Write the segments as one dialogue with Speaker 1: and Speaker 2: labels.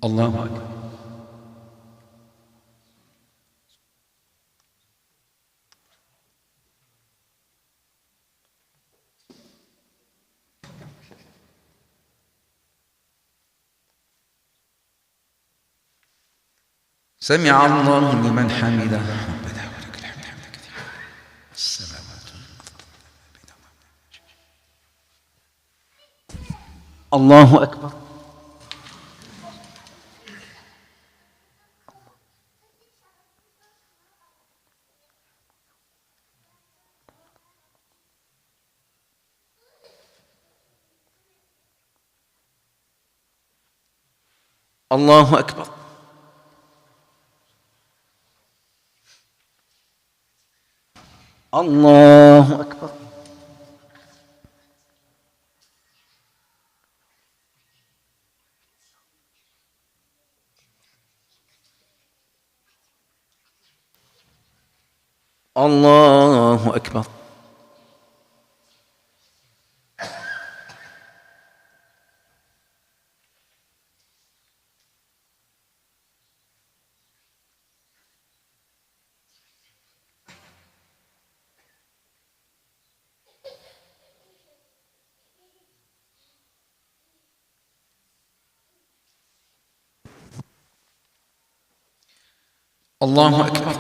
Speaker 1: الله أكبر. سمع الله لمن حمده ربنا ولك الحمد حمدا كثيرا السماوات الله أكبر. الله أكبر. الله أكبر. الله أكبر. الله أكبر.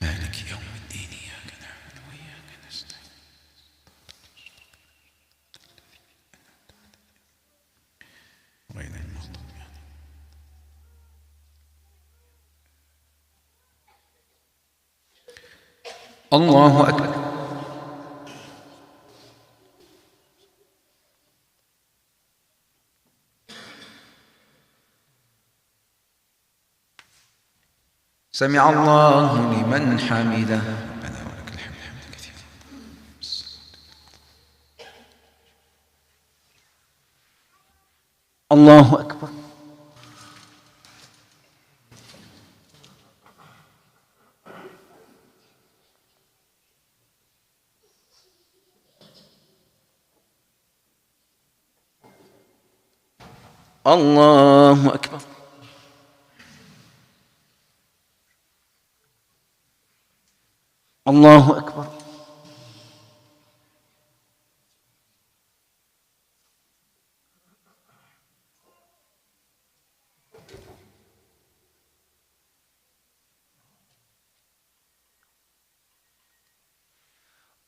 Speaker 1: مالك يوم الدين إياك نعبد وإياك نستعين غير المغضوب عليهم. الله أكبر. سمع الله لمن حمده ربنا ولك الحمد حمدا كثيرا. الله أكبر. الله أكبر. الله أكبر.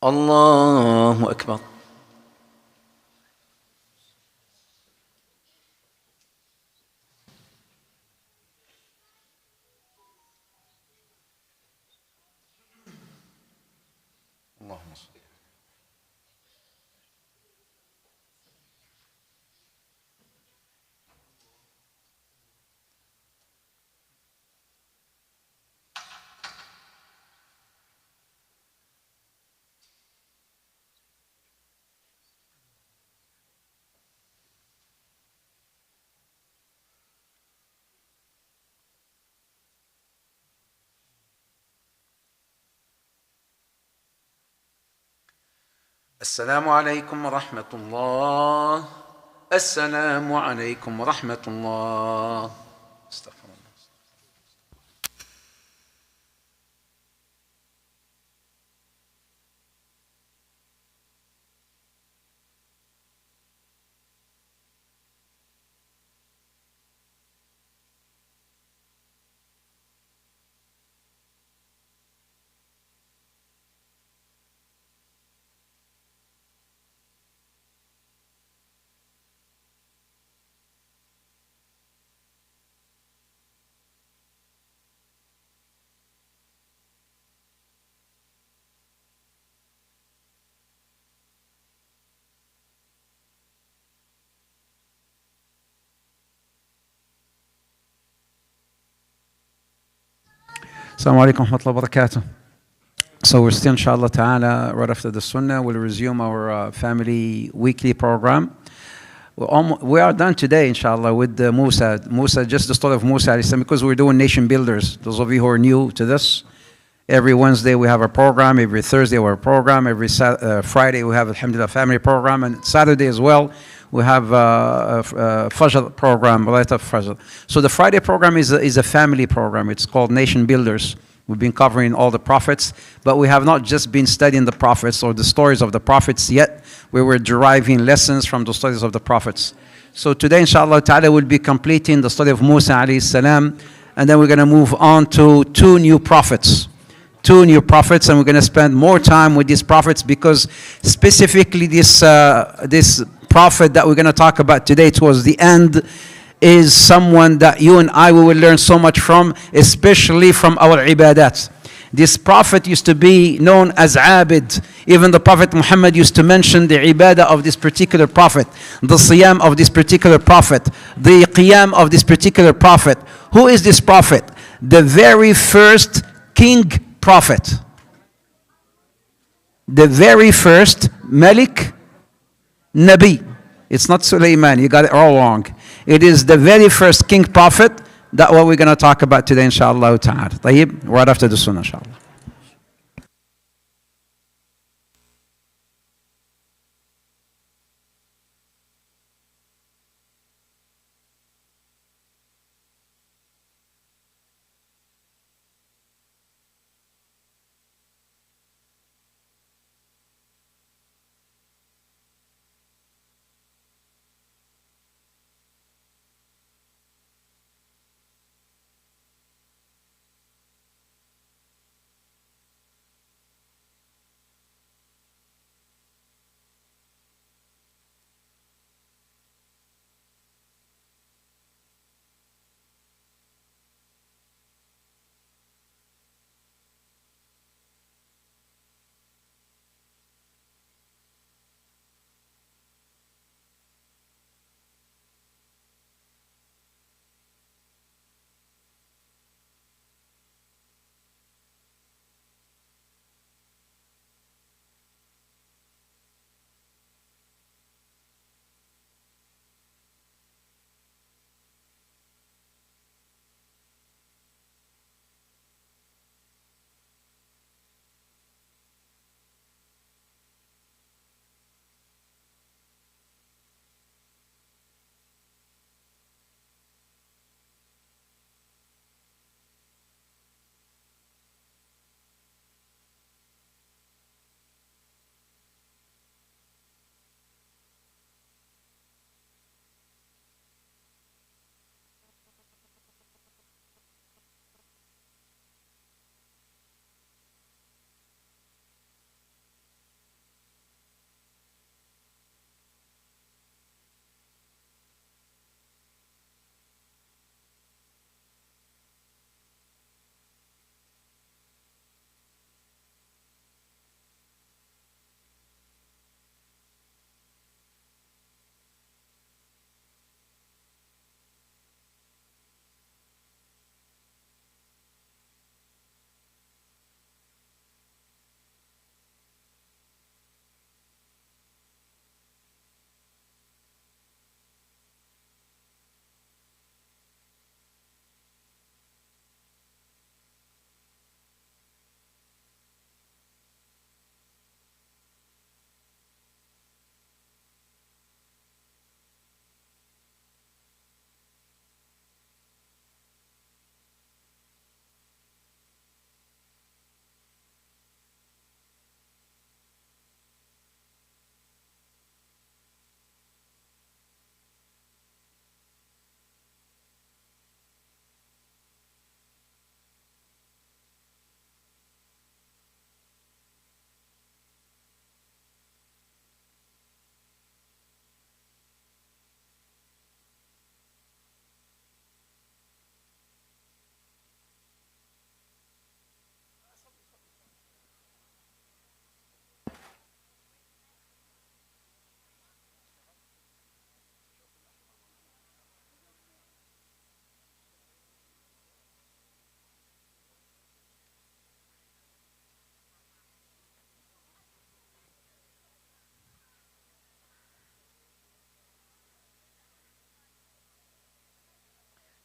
Speaker 1: الله أكبر. اللهم صل. السلام عليكم ورحمة الله. السلام عليكم ورحمة الله. استغفر الله. السلام عليكم ورحمة الله وبركاته. So we're still, inshallah ta'ala, right after the Sunnah, we'll resume our family weekly program. We are done today, inshallah, with Musa. Musa, just the story of Musa, because we're doing nation builders. Those of you who are new to this, Every Wednesday we have a program. Every Thursday we have a program. Every Friday we have Alhamdulillah family program. And Saturday as well we have a Fajr program, Light of Fajr. So the Friday program is a family program. It's called Nation Builders. We've been covering all the prophets, but we have not just been studying the prophets or the stories of the prophets yet. We were deriving lessons from the stories of the prophets. So today, inshallah ta'ala, we'll be completing the study of Musa alayhi salam, and then we're going to move on to two new prophets. Two new prophets, and we're going to spend more time with these prophets because specifically this prophet that we're going to talk about today towards the end is someone that you and I we will learn so much from, especially from our ibadat. This prophet used to be known as Abid. Even the Prophet Muhammad used to mention the ibadah of this particular prophet, the siyam of this particular prophet, the qiyam of this particular prophet. Who is this prophet? The very first king prophet. The very first Malik Nabi. It's not Sulaiman, you got it all wrong. It is the very first king prophet. That's what we're going to talk about today, inshallah ta'ala. طيب, right after the sunnah, inshallah.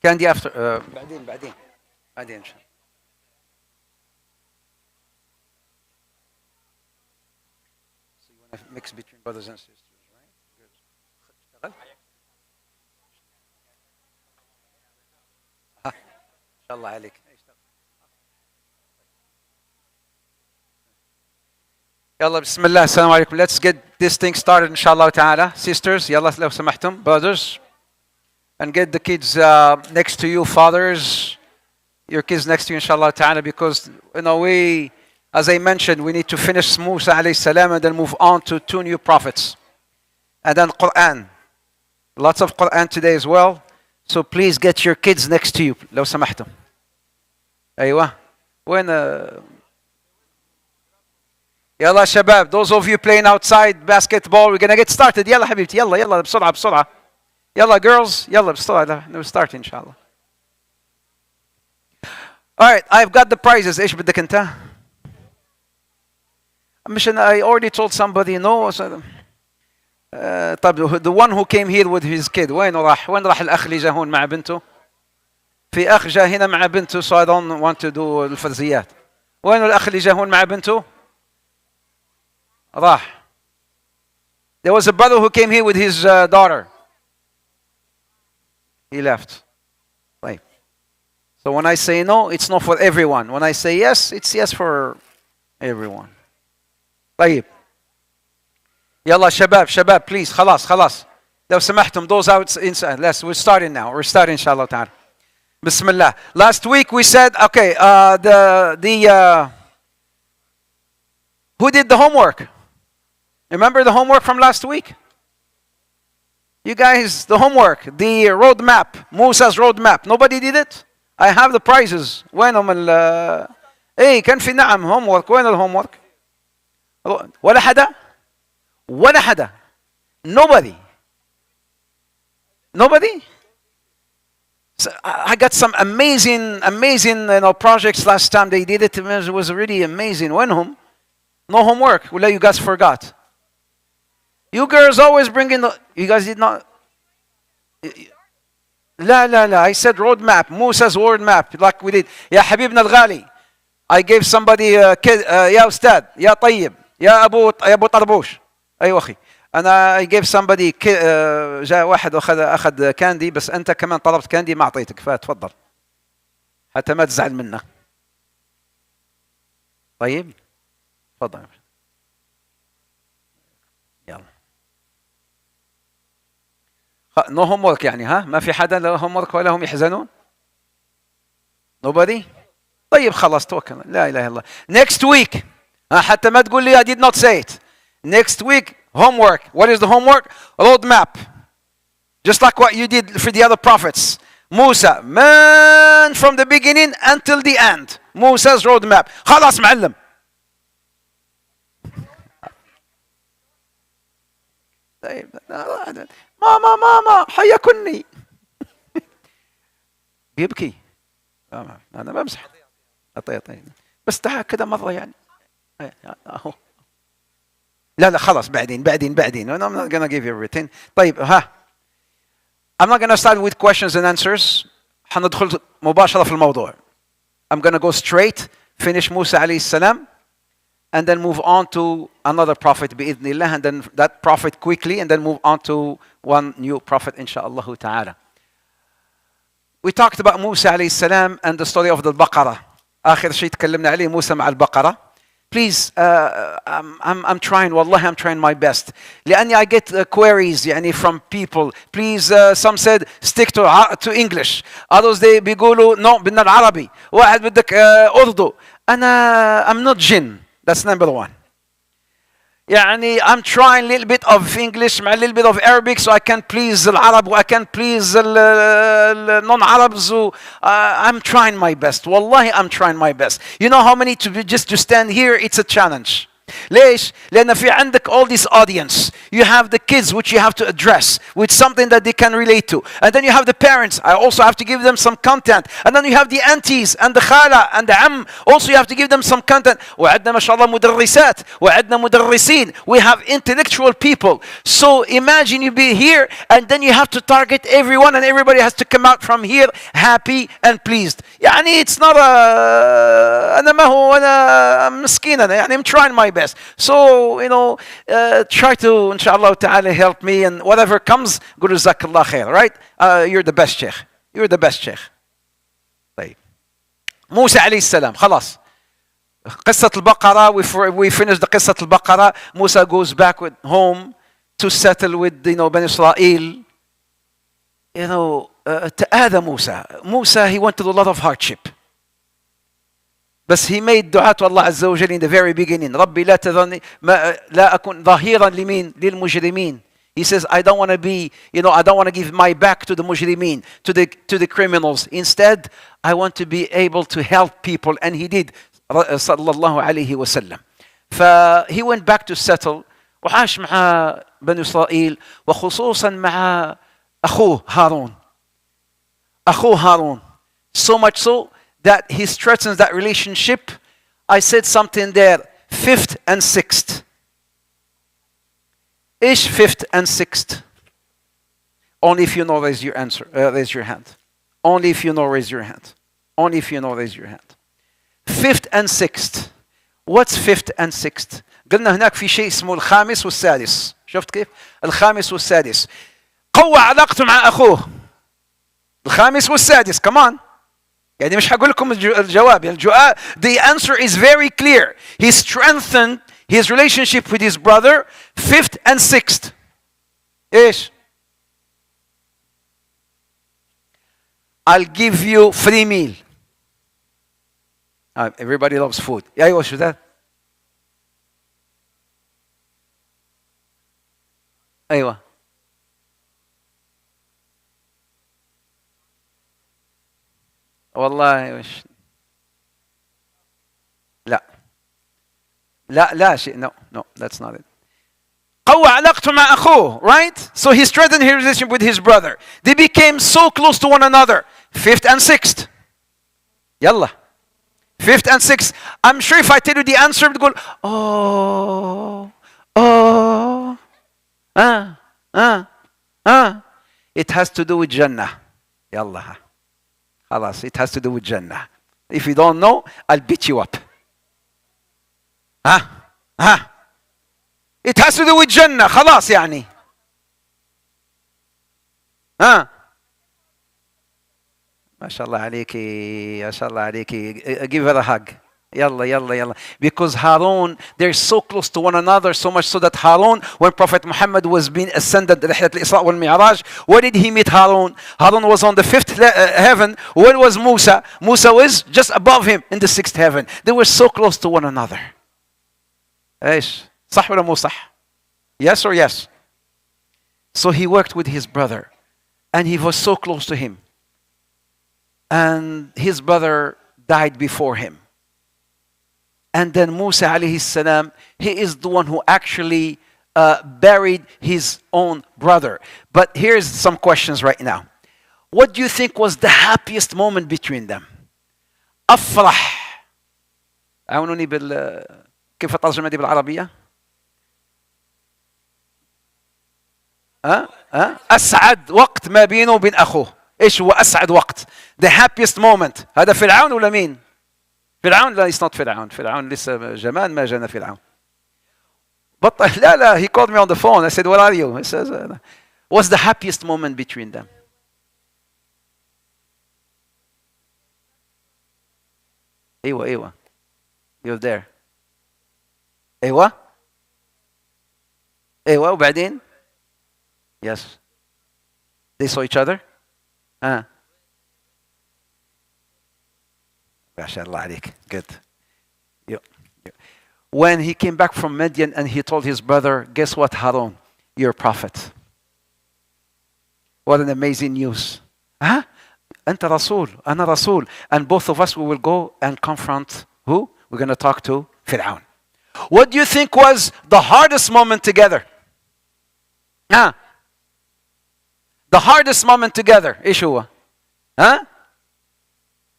Speaker 1: كان دي after بعدين إن شاء الله. mix between brothers and sisters, right? Good. الله عليك. يلا بسم الله السلام عليكم. Let's get this thing started inshallah ta'ala. Sisters, يلا لو سمحتم. Brothers, and get the kids next to you. Fathers, your kids next to you inshallah ta'ala, because we, as I mentioned, we need to finish Musa alayhi salam and then move on to 2 new prophets. And then Quran. Lots of Quran today as well. So please get your kids next to you لو سمحتم. أيوة. وين يلا شباب, those of you playing outside basketball, we're gonna get started. يلا حبيبتي, يلا بسرعة بسرعة. يلا girls, يلا بسرعة. We'll start inshallah. All right, I've got the prizes. ايش بدك انت؟ I already told somebody no. طيب the one who came here with his kid, وين راح الأخ اللي جا هون مع بنته؟ في أخ جا هنا مع بنته, so I don't want to do الفرزيات. وين الأخ اللي جا هون مع بنته؟ راح. There was a brother who came here with his daughter. He left. طيب. So when I say no, it's no for everyone. When I say yes, it's yes for everyone. طيب. يلا شباب please خلاص لو سمحتم those out inside. We're starting now. We're starting inshallah ta'ala. Bismillah. Last week we said, okay, who did the homework? Remember the homework from last week? You guys, the homework, the roadmap, Musa's roadmap. Nobody did it? I have the prizes. وينهم كان في نعم homework. وين الهومورك؟ ولا حدا. Nobody. So I got some amazing projects last time they did it. It was really amazing. وينهم? No homework. Well, you guys forgot. You girls always bring in you guys did not. لا. I said roadmap. Musa's roadmap, like we did. يا حبيبنا الغالي. I gave somebody يا أستاذ, يا طيب, يا أبو طربوش. أيوة أخي. أنا I gave somebody جاء واحد أخذ كاندي, بس أنت كمان طلبت كاندي ما أعطيتك, فتفضل. حتى ما تزعل منه. طيب. تفضل. يلا. No homework يعني ها؟ ما في حدا له homework ولا هم يحزنون؟ Nobody? طيب خلاص توكل. لا إله إلا الله. Next week. حتى ما تقول لي I did not say it. Next week, homework. What is the homework? Roadmap. Just like what you did for the other prophets. Musa, man, from the beginning until the end. Musa's roadmap. خلاص معلم. ماما حيكني. بيبكي. أنا بمزح. طيب. بس تعال كده مرة يعني. أهو. لا خلاص بعدين. I'm not gonna give you everything. طيب I'm not gonna start with questions and answers. حندخل مباشرة في الموضوع. I'm gonna go straight, finish Musa عليه السلام, and then move on to another prophet بإذن الله, and then that prophet quickly, and then move on to one new prophet inshallah ta'ala. We talked about Musa عليه السلام and the story of the Baqarah. آخر شيء تكلمنا عليه موسى مع البقرة. Please, I'm trying, wallahi, I'm trying my best. لأني I get queries يعني from people. Please, some said stick to English. Others they بيقولوا no بدنا العربي. واحد بدك أردو. I'm not jinn. That's number one. يعني I'm trying a little bit of English مع a little bit of Arabic so I can please العرب و I can please non-Arabs. I'm trying my best. Wallahi, I'm trying my best. You know how many just to stand here, it's a challenge. ليش؟ لأن في عندك all this audience. You have the kids which you have to address with something that they can relate to. And then you have the parents. I also have to give them some content. And then you have the aunties and the khala and the am. Also you have to give them some content. وعندنا ما شاء الله مدرسات وعندنا مدرسين. We have intellectual people. So imagine you be here and then you have to target everyone and everybody has to come out from here happy and pleased. يعني it's not أنا ما هو أنا مسكين أنا يعني I'm trying my best. So, try to, inshallah ta'ala, help me, and whatever comes, go to Jazakallah khair, right? You're the best sheikh. You're the best sheikh. طيب. موسى عليه السلام, خلاص. قصة البقرة, we finished the قصة البقرة. Musa goes back home to settle with, Bani Israel. تآذى Musa, he went through a lot of hardship. بس he made دعاء to Allah عز وجل in the very beginning. ربي لا تذرني لا أكون ظهيرا للمجرمين. He says, I don't want to be, I don't want to give my back to the mujrimeen, to the criminals. Instead, I want to be able to help people. And he did, sallallahu alayhi wa sallam. فhe went back to settle. وعاش مع بني إسرائيل وخصوصا مع أخوه هارون. So much so that he strengthens that relationship. I said something there, 5th and 6th. Ish 5th and 6th. Only if you know, raise your hand. Only if you know, raise your hand. Only if you know, raise your hand. 5th and 6th. What's 5th and 6th? قلنا هناك في شيء اسمه الخامس والسادس. شفت كيف؟ الخامس والسادس. قوة علاقته مع أخوه. الخامس والسادس. Come on. يعني مش هقول لكم الجواب. The answer is very clear. He strengthened his relationship with his brother, 5th and 6th. إيش؟ I'll give you free meal. Everybody loves food. أيوة شو ده؟ أيوة. والله لا شيء. No, that's not it. قوى علاقته مع أخوه, right? So he strengthened his relationship with his brother. They became so close to one another. 5th and 6th. يلا. 5th and 6th. I'm sure if I tell you the answer, بتقول it has to do with Jannah. يلا. خلاص, it has to do with Jannah. If you don't know, I'll beat you up. It has to do with Jannah. خلاص يعني. ما شاء الله عليكي. ما شاء الله عليكي. Give her a hug. يلا. Because Harun, they're so close to one another, so much so that Harun, when Prophet Muhammad was being ascended, رحلة الإسراء والمعراج, where did he meet Harun? Harun was on the 5th heaven. Where was Musa? Musa was just above him in the 6th heaven. They were so close to one another. إيش؟ صح ولا مو صح? Yes or yes? So he worked with his brother, and he was so close to him. And his brother died before him. And then Musa alayhi salam, he is the one who actually buried his own brother. But here's some questions right now. What do you think was the happiest moment between them? أفرح. أعونوني كيف الترجمة دي بالعربية؟ أسعد وقت ما بينه وبين أخوه. إيش هو أسعد وقت؟ The happiest moment. هذا فرعون ولا مين؟ فرعون. لا, it's not فرعون لسه جمال ما جانا فرعون. بطل. لا, he called me on the phone. I said, where are you? He says, what's the happiest moment between them? ايوه you're there. ايوه وبعدين yes they saw each other. ما شاء الله عليك. Good. When he came back from Midian and he told his brother, guess what, Harun? You're a prophet. What an amazing news. أنت رسول, أنا رسول. And both of us, we will go and confront who? We're going to talk to Fir'aun. What do you think was the hardest moment together? The hardest moment together. إيش هو?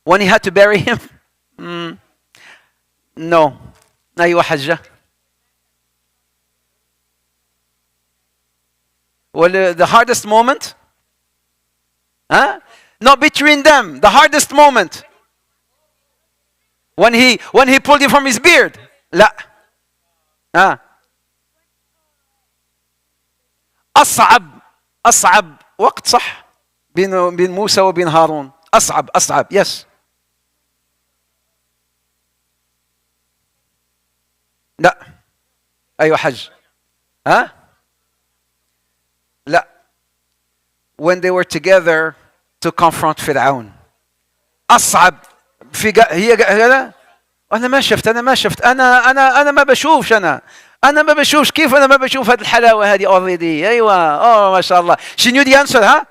Speaker 1: When he had to bury him? No. أيوة حجة. Well, the hardest moment? No, between them, the hardest moment. When he pulled him from his beard. لا. ها أصعب وقت صح بين موسى وبين هارون. أصعب يس. لا أيوة حج. ها لا when they were together to confront فرعون. أصعب هي أنا ما شفت أنا ما بشوفش أنا ما بشوفش كيف أنا ما بشوف هذه الحلاوة هذه already. أيوة ما شاء الله. She knew the answer huh?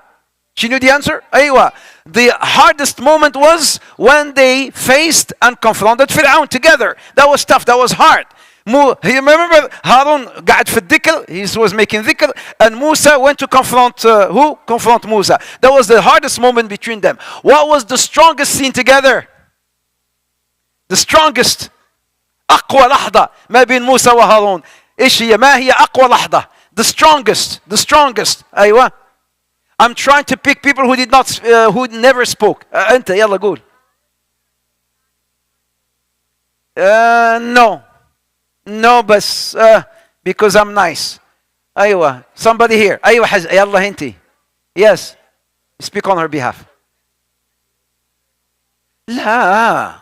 Speaker 1: She knew the answer. أيوة. The hardest moment was when they faced and confronted فرعون together. That was tough. That was hard. You remember هارون قاعد في الذكر. He was making ذكر and Musa went to confront who? Confront Musa. That was the hardest moment between them. What was the strongest scene together? The strongest. أقوى لحظة ما بين موسى وهارون. إيش هي؟ ما هي أقوى لحظة؟ The strongest. أيوة. I'm trying to pick people who did not, who never spoke. أنت يلا قول. No بس because I'm nice. أيوة. Somebody here. أيوة يلا أنت. Yes. Speak on her behalf. لا.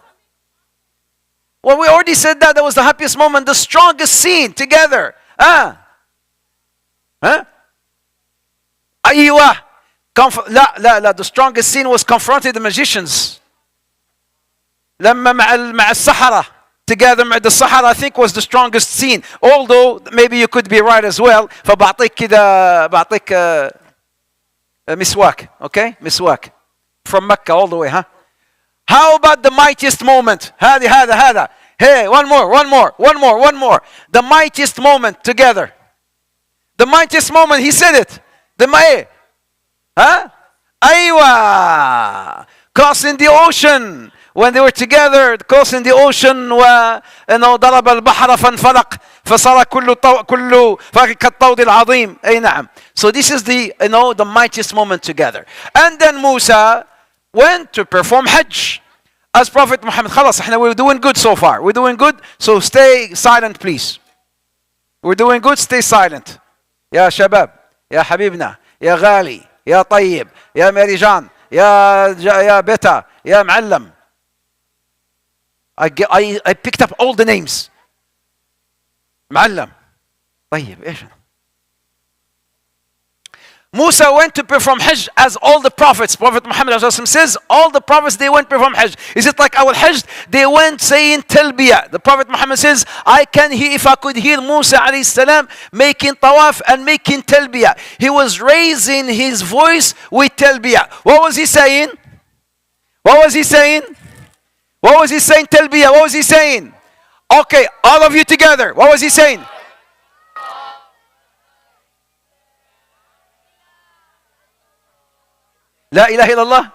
Speaker 1: Well, we already said that was the happiest moment, the strongest scene together. أيوة. لا the strongest scene was confronting the magicians. لما مع السحرة together مع السحرة I think was the strongest scene. Although maybe you could be right as well. فبعطيك كده بعطيك مسواك. Okay? مسواك. From Mecca all the way, huh? How about the mightiest moment? هذا. Hey, one more. The mightiest moment together. The mightiest moment, he said it. أيوة. Crossing the ocean. When they were together, crossing the ocean, ضرب البحر فانفلق فصار كل كالطود العظيم. أي نعم. So this is the mightiest moment together. And then Musa went to perform Hajj as Prophet Muhammad. خلاص احنا we're doing good so far. We're doing good. So stay silent please. We're doing good. Stay silent. يا شباب يا حبيبنا يا غالي يا طيب يا ميريجان يا بيتا يا معلم. I picked up all the names. معلم. طيب ايش؟ Musa went to perform Hajj as all the prophets. Prophet Muhammad says, all the prophets, they went to perform Hajj. Is it like our Hajj? They went saying Talbiyah. The Prophet Muhammad says, if I could hear Musa alayhi salam making tawaf and making Talbiyah. He was raising his voice with Talbiyah. What was he saying? Talbiyah. What was he saying? Okay, all of you together. What was he saying? لا إله إلا الله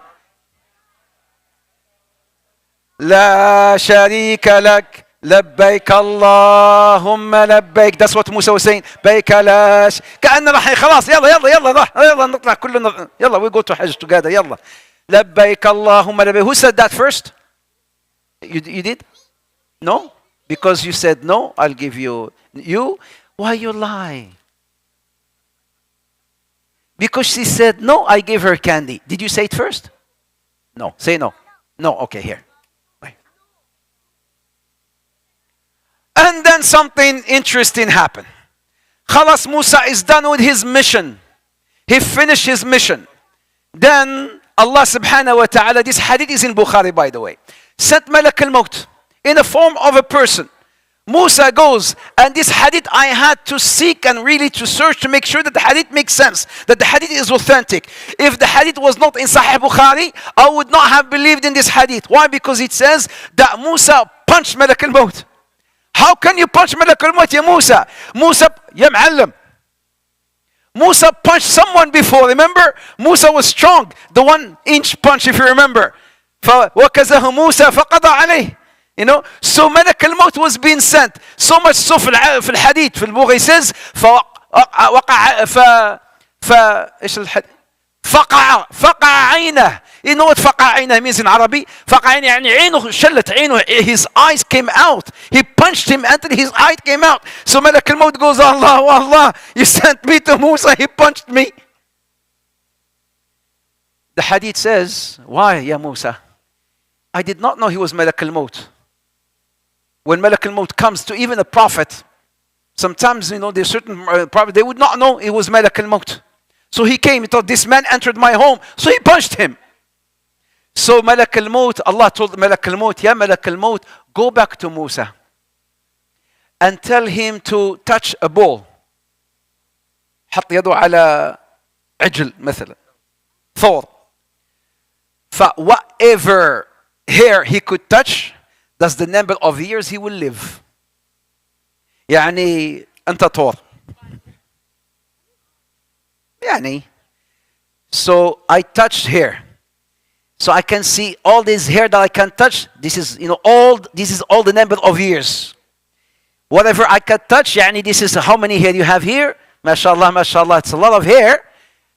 Speaker 1: لا شريك لك لبيك اللهم لبيك. That's what Musa was saying. بيك لا كأن راح خلاص يلا نطلع كلنا يلا we go to Hajj together يلا لبيك اللهم لبيك. Who said that first? You did? No? Because you said no, I'll give you. Why you lie? Because she said no, I gave her candy. Did you say it first? No. Say no. No. Okay, here. Wait. And then something interesting happened. Khalas Musa is done with his mission. He finished his mission. Then Allah subhanahu wa ta'ala, this hadith is in Bukhari by the way, sent Malak al-Maut in the form of a person. Musa goes, and this hadith I had to seek and really to search to make sure that the hadith makes sense, that the hadith is authentic. If the hadith was not in Sahih Bukhari, I would not have believed in this hadith. Why? Because it says that Musa punched Malak al-Maut. How can you punch Malak al-Maut, ya Musa? Ya Mu'allim. Musa punched someone before, remember? Musa was strong. The 1-inch punch, if you remember. فَوَكَزَهُ مُوسَى فَقَضَى عَلَيْهِ. So Malak al-Maut was being sent. So much so في الحديث في البوغي he says فقع عينه. You know what فقع عينه means in Arabic? فقع عينه يعني عينه شلت عينه. His eyes came out. He punched him until his eyes came out. So Malak al-Maut goes, Allah, Allah, you sent me to Musa, he punched me. The hadith says, why, ya Musa? I did not know he was Malak al-Maut. When Malak al-Maut comes to even a prophet, sometimes, there's certain prophets, they would not know it was Malak al-Maut. So he came, he thought, this man entered my home. So he punched him. So Malak al-Maut, Allah told Malak al-Maut, Ya Malak al-Maut, go back to Musa and tell him to touch a bull. حط يده على عجل مثلا. Thor. Whatever hair he could touch, that's the number of years he will live. يعني أنت ثور. يعني. So I touched hair. So I can see all this hair that I can touch. This is, this is all the number of years. Whatever I can touch, يعني this is how many hair you have here. MashaAllah, MashaAllah, it's a lot of hair.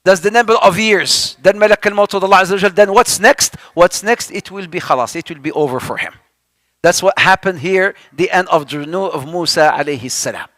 Speaker 1: That's the number of years. Then Malak al-Maut told Allah Azza wa Jal, then what's next? What's next? It will be khalas. It will be over for him. That's what happened here, the end of the journey of Musa alayhi salam.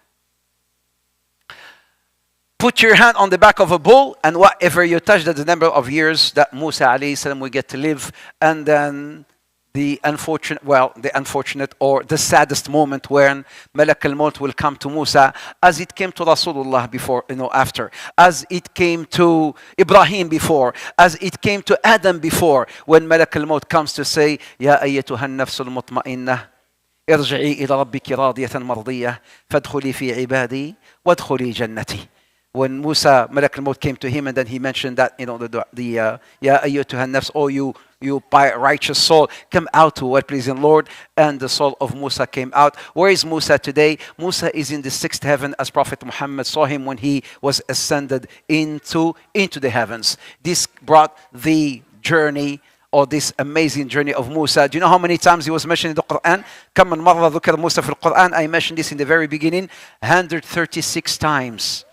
Speaker 1: Put your hand on the back of a bull, and whatever you touch, that's the number of years that Musa alayhi salam will get to live. And then the unfortunate or the saddest moment when Malak al-Maut will come to Musa, as it came to Rasulullah before, after, as it came to Ibrahim before, as it came to Adam before, when Malak al-Maut comes to say, Ya ayyatuha an-nafsul mutma'innah, irji'i ila rabbiki radiyatan mardiyah, fadkhuli fi ibadi, wadkhuli jannati. When Musa, Malak al-Maut came to him, and then he mentioned that, Ya ayyatuha an-nafs, oh you righteous soul, come out to what pleasing Lord. And the soul of Musa came out. Where is Musa today? Musa is in the sixth heaven, as Prophet Muhammad saw him when he was ascended into the heavens. This brought the journey, or this amazing journey of Musa. Do you know how many times he was mentioned in the Quran? كم من مرة ذكر موسى في القرآن? I mentioned this in the very beginning. 136 times.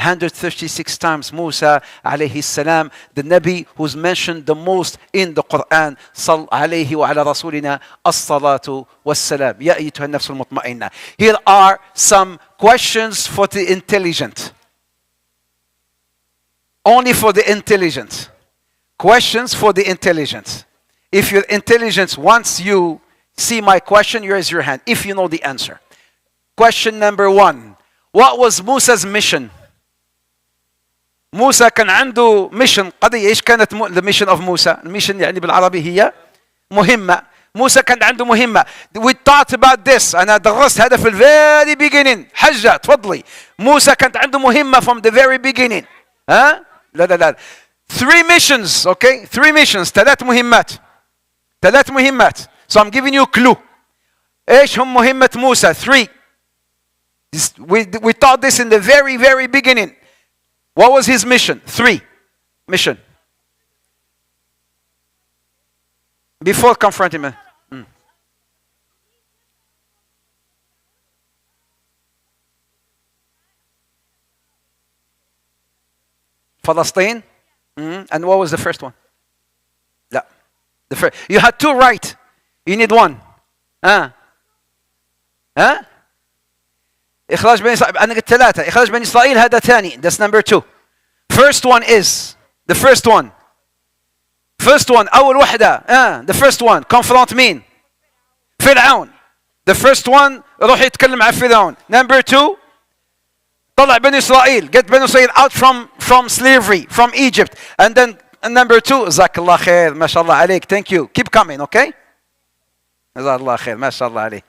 Speaker 1: 136 times Musa alayhi salam, the Nabi who's mentioned the most in the Quran. Sal alayhi wa ala rasulina as-salatu was-salam. Ya ayyatuha an-nafsul mutma'inna. Here are some questions for the intelligent. Only for the intelligent. Questions for the intelligent. If your intelligence, once you see my question, you raise your hand if you know the answer. Question number 1. What was Musa's mission? موسى كان عنده ميشن قضية. ايش كانت الميشن اوف موسى؟ الميشن يعني بالعربي هي مهمة. موسى كان عنده مهمة. We talked about this. أنا درست هذا في very beginning. حجة تفضلي. موسى كانت عنده مهمة from the very beginning. ها؟ لا. 3 missions, okay? 3 missions. 3 مهمات. So I'm giving you a clue. ايش هم مهمة موسى؟ 3. We taught this in the very, very beginning. What was his mission? 3. Mission. Before confronting him. Palestine. And what was the first one? No. You had 2 right. You need 1. إخراج بني إسرائيل. أنا قلت 3. إخراج بني إسرائيل هذا ثاني. That's number 2. First one is the first one. أول وحدة. The first one. Confront مين؟ فرعون. The first one روح يتكلم عن فرعون. Number 2. طلع بني إسرائيل. Get بني إسرائيل out from slavery, from Egypt. And then number 2. جزاك الله خير. ما شاء الله عليك. Thank you. Keep coming, okay? جزاك الله خير. ما شاء الله عليك.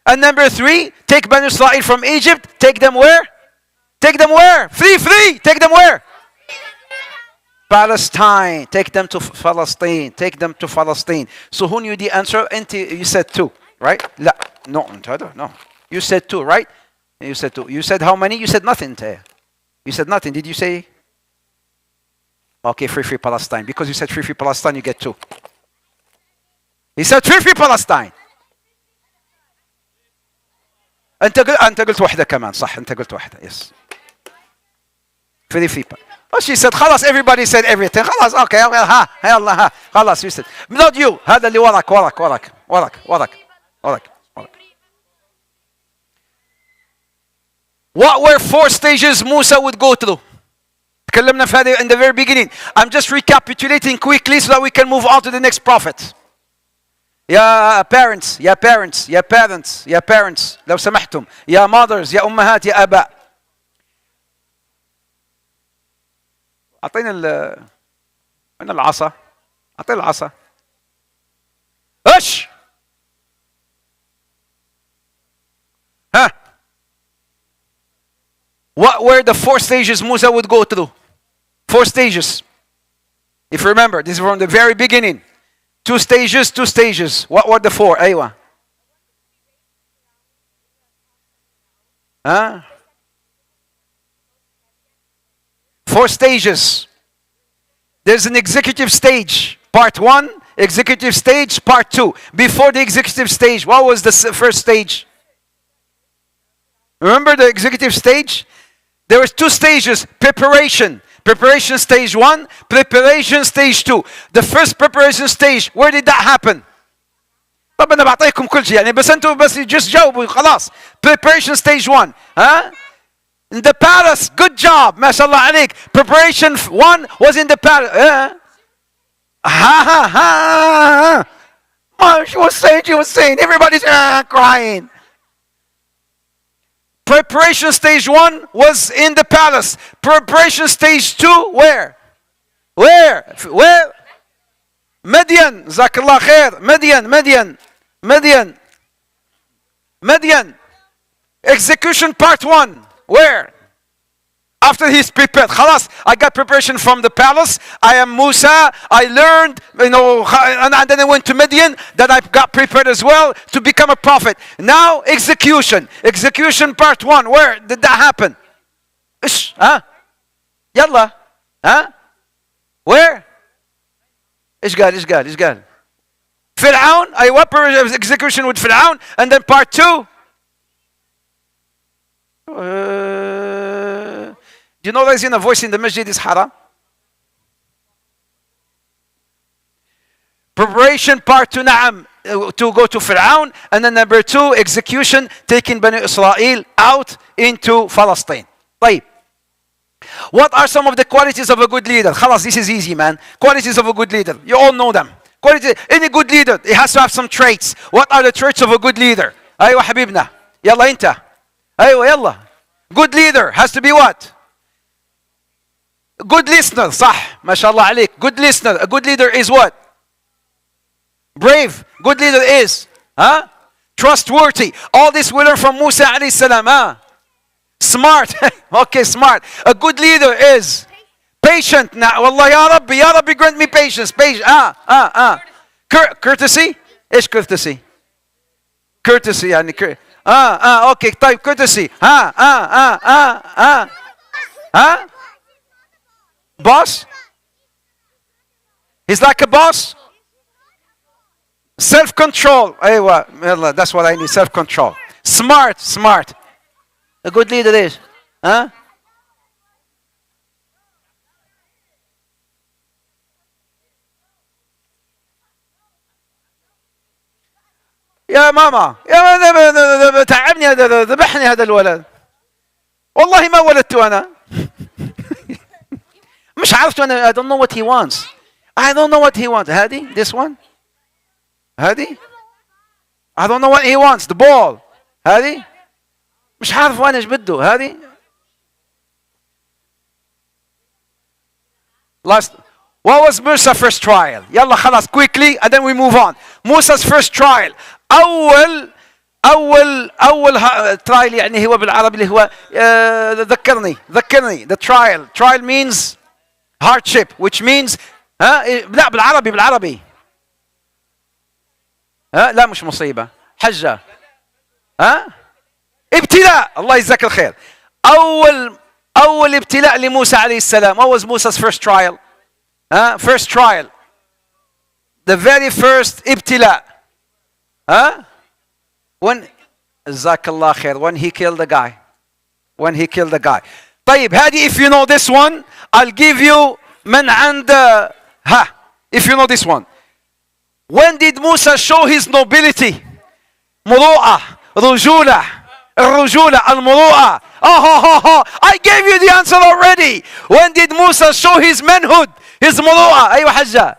Speaker 1: And number 3, take Bani Israel from Egypt. Take them where? Take them where? Free. Take them where? Palestine. Take them to Palestine. Take them to Palestine. So who knew the answer? You said 2, right? No. You said 2, right? You said 2. You said how many? You said nothing. You said nothing. Did you say? Okay, free Palestine. Because you said free Palestine, you get 2. He said free Palestine. انت قلت واحده كمان صح. انت قلت واحده. يس. free. Oh, she said خلاص, everybody said everything. خلاص, okay, ها يلا ها خلاص, you said. Not you. هذا اللي وراك وراك وراك وراك وراك وراك. What were 4 stages Musa would go through? تكلمنا في هذا in the very beginning. I'm just recapitulating quickly so that we can move on to the next prophet. يا parents, يا parents, يا parents, يا parents, لو سمحتم. يا mothers, يا أمهات, يا آباء. أعطينا من العصا. أعطينا العصا. إيش؟ ها؟ What were the 4 stages Musa would go through? 4 stages. If you remember, this is from the very beginning. 2 stages, 2 stages. What were the 4? أيوة. Huh? 4 stages. There's an executive stage. Part 1, executive stage, part 2. Before the executive stage, what was the first stage? Remember the executive stage? There was 2 stages. Preparation. Preparation stage 1, preparation stage 2. The first preparation stage, where did that happen? طب أنا بعطيكم كل شيء يعني بس أنتوا بس just جاوبوا خلاص. Preparation stage 1. Huh? In the palace. Good job. ما شاء الله عليك. Preparation 1 was in the palace. She was saying. Everybody's crying. Preparation stage 1 was in the palace. Preparation stage 2, where? Where? Midian. Zakallah khair. Midian. Execution part 1. Where? After he's prepared. Khalas, I got preparation from the palace. I am Musa. I learned, and then I went to Midian. Then I got prepared as well to become a prophet. Now, execution. Execution part 1. Where did that happen? Ish, huh? Yalla. Huh? Where? إيش قال فرعون. أيوة, execution with فرعون. And then part 2. Do you know there's a voice in the masjid is haram? Preparation part 2, na'am, to go to Fir'aun. And then number 2, execution, taking Bani Israel out into Palestine. طيب. What are some of the qualities of a good leader? خلاص, this is easy, man. Qualities of a good leader. You all know them. Any good leader, he has to have some traits. What are the traits of a good leader? أيوة حبيبنا. يلا أنت. أيوة يلا. Good leader has to be what? Good listener. صح. ما شاء الله عليك. Good listener. A good leader is what? Brave. Good leader is trustworthy. All this we learn from Musa alayhi salam. Smart. Okay, smart. A good leader is patient. والله يا ربي grant me patience. Courtesy. ايش courtesy? Courtesy يعني okay, طيب courtesy. Boss? He's like a boss? Self-control. أيوة, that's what I need, self-control. Smart. A good leader is. يا ماما تعبني هذا ذبحني هذا الولد والله ما ولدته أنا مش عارفه أنا I don't know what he wants. هذه this one هذه I don't know what he wants. The ball هذه مش عارف أنا إيش بده هذه. What was Musa's first trial? يلا خلاص quickly and then we move on. Musa's first trial. أول trial يعني هو بالعربي اللي هو ذكرني. The trial means hardship, which means لا بالعربي لا مش مصيبة حجة ابتلاء. الله يجزاك الخير. أول ابتلاء لموسى عليه السلام. What was Musa's first trial? First trial. The very first ابتلاء. When جزاك الله خير. When he killed the guy. طيب هذه if you know this one, I'll give you من عند ها. If you know this one. When did Musa show his nobility? مروءة, رجولة, الرجولة, المروءة. I gave you the answer already. When did Musa show his manhood? His مروءة. أيوة حجة.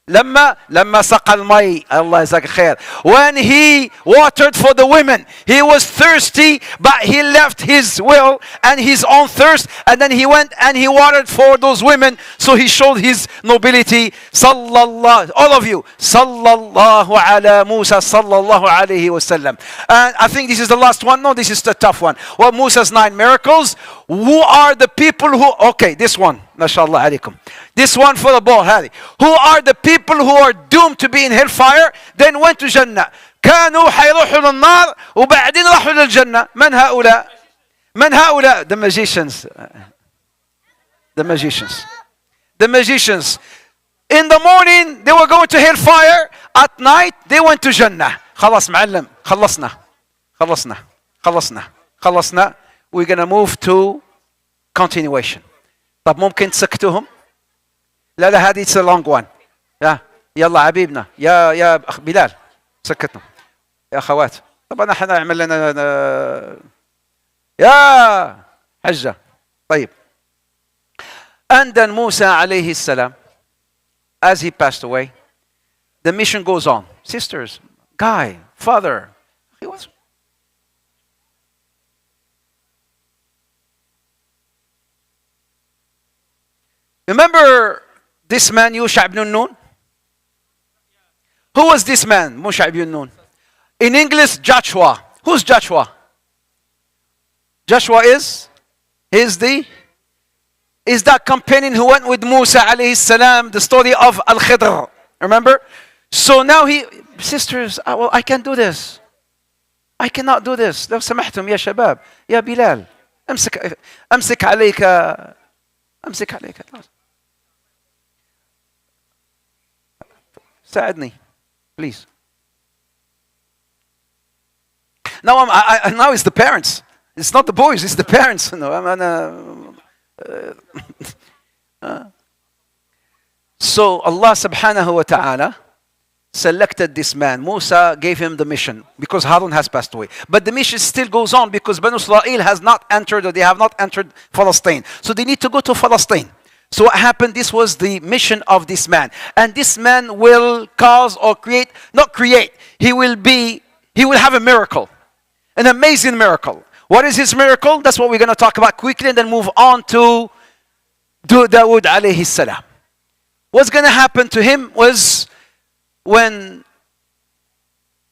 Speaker 1: لما سقى المي. الله يجزاك خير. When he watered for the women, he was thirsty, but he left his will and his own thirst, and then he went and he watered for those women, so he showed his nobility. Sallallahu, all of you, sallallahu ala Musa sallallahu alayhi wasallam. And I think this is the last one. No, this is the tough one. Well, Musa's 9 miracles. Who are the people who? Okay, this one. MashaAllah alaykum. This one for the ball, Harry. Who are the people who are doomed to be in hellfire, then went to Jannah? كانوا حيروحوا للنار وبعدين راحوا للجنة. من هؤلاء؟ من هؤلاء؟ The magicians. The magicians. The magicians. In the morning they were going to hellfire. At night they went to Jannah. خلاص معلم. خلصنا. We're gonna move to continuation. طب ممكن تسكتوهم؟ لا هذه it's a long one. يلا حبيبنا يا أخ بلال سكتنا يا أخوات. طبعا احنا نعمل لنا يا حجة. طيب. And then Musa عليه السلام, as he passed away, the mission goes on. Sisters, Guy, father, he was. Remember this man, Yusha ibn Nun? Who was this man, Yusha ibn Nun? In English, Joshua. Who's Joshua? Joshua is that companion who went with Musa alayhi salam, the story of Al-Khidr. Remember? So now sisters, I can't do this. I cannot do this. لو سمحتم يا شباب, يا بلال, أمسك عليك. ساعدني, please. Now now it's the parents. It's not the boys, it's the parents. No, So Allah subhanahu wa ta'ala selected this man. Musa gave him the mission because Harun has passed away. But the mission still goes on because Banu Israel has not entered, or they have not entered Palestine. So they need to go to Palestine. So what happened? This was the mission of this man. And this man will cause or he will have a miracle. An amazing miracle. What is his miracle? That's what we're going to talk about quickly and then move on to Dawood alayhi salam. What's going to happen to him was when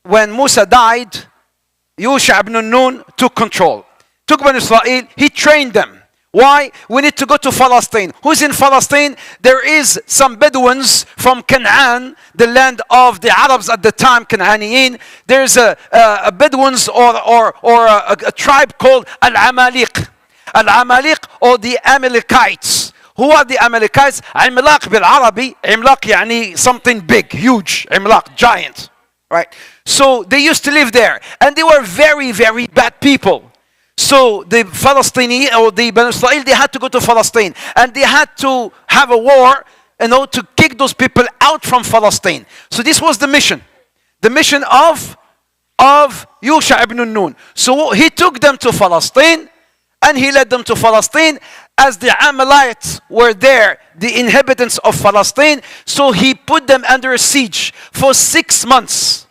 Speaker 1: Musa died, Yusha ibn Nun took control. Took Banu Israel, he trained them. Why? We need to go to Palestine. Who's in Palestine? There is some Bedouins from Canaan, the land of the Arabs at the time, Canaaniyin. There's a Bedouins or a tribe called Al-Amaliq. Al-Amaliq or the Amalekites. Who are the Amalekites? عملاق بالعربي. عملاق يعني something big, huge. عملاق, giant. Right? So they used to live there. And they were very, very bad people. So the Palestinians or the Banu Israel, they had to go to Palestine. And they had to have a war, to kick those people out from Palestine. So this was the mission. The mission of Yusha ibn Nun. So he took them to Palestine. And he led them to Palestine. As the Amalekites were there, the inhabitants of Palestine, so he put them under a siege for 6 months.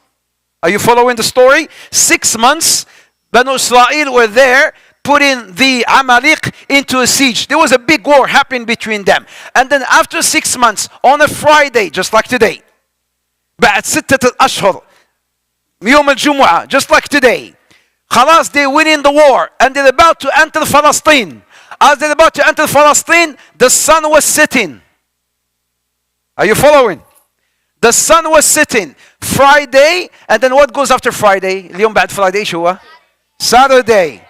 Speaker 1: Are you following the story? 6 months, Banu Israel were there, putting the Amalek into a siege. There was a big war happening between them. And then after 6 months, on a Friday, just like today, بعد 6 أشهر, يوم الجمعة, just like today, خلاص, they win in the war and they're about to enter Palestine. As they're about to enter Palestine, the sun was setting. Are you following? The sun was setting. Friday, and then what goes after Friday? اليوم بعد Friday شو هو? Saturday.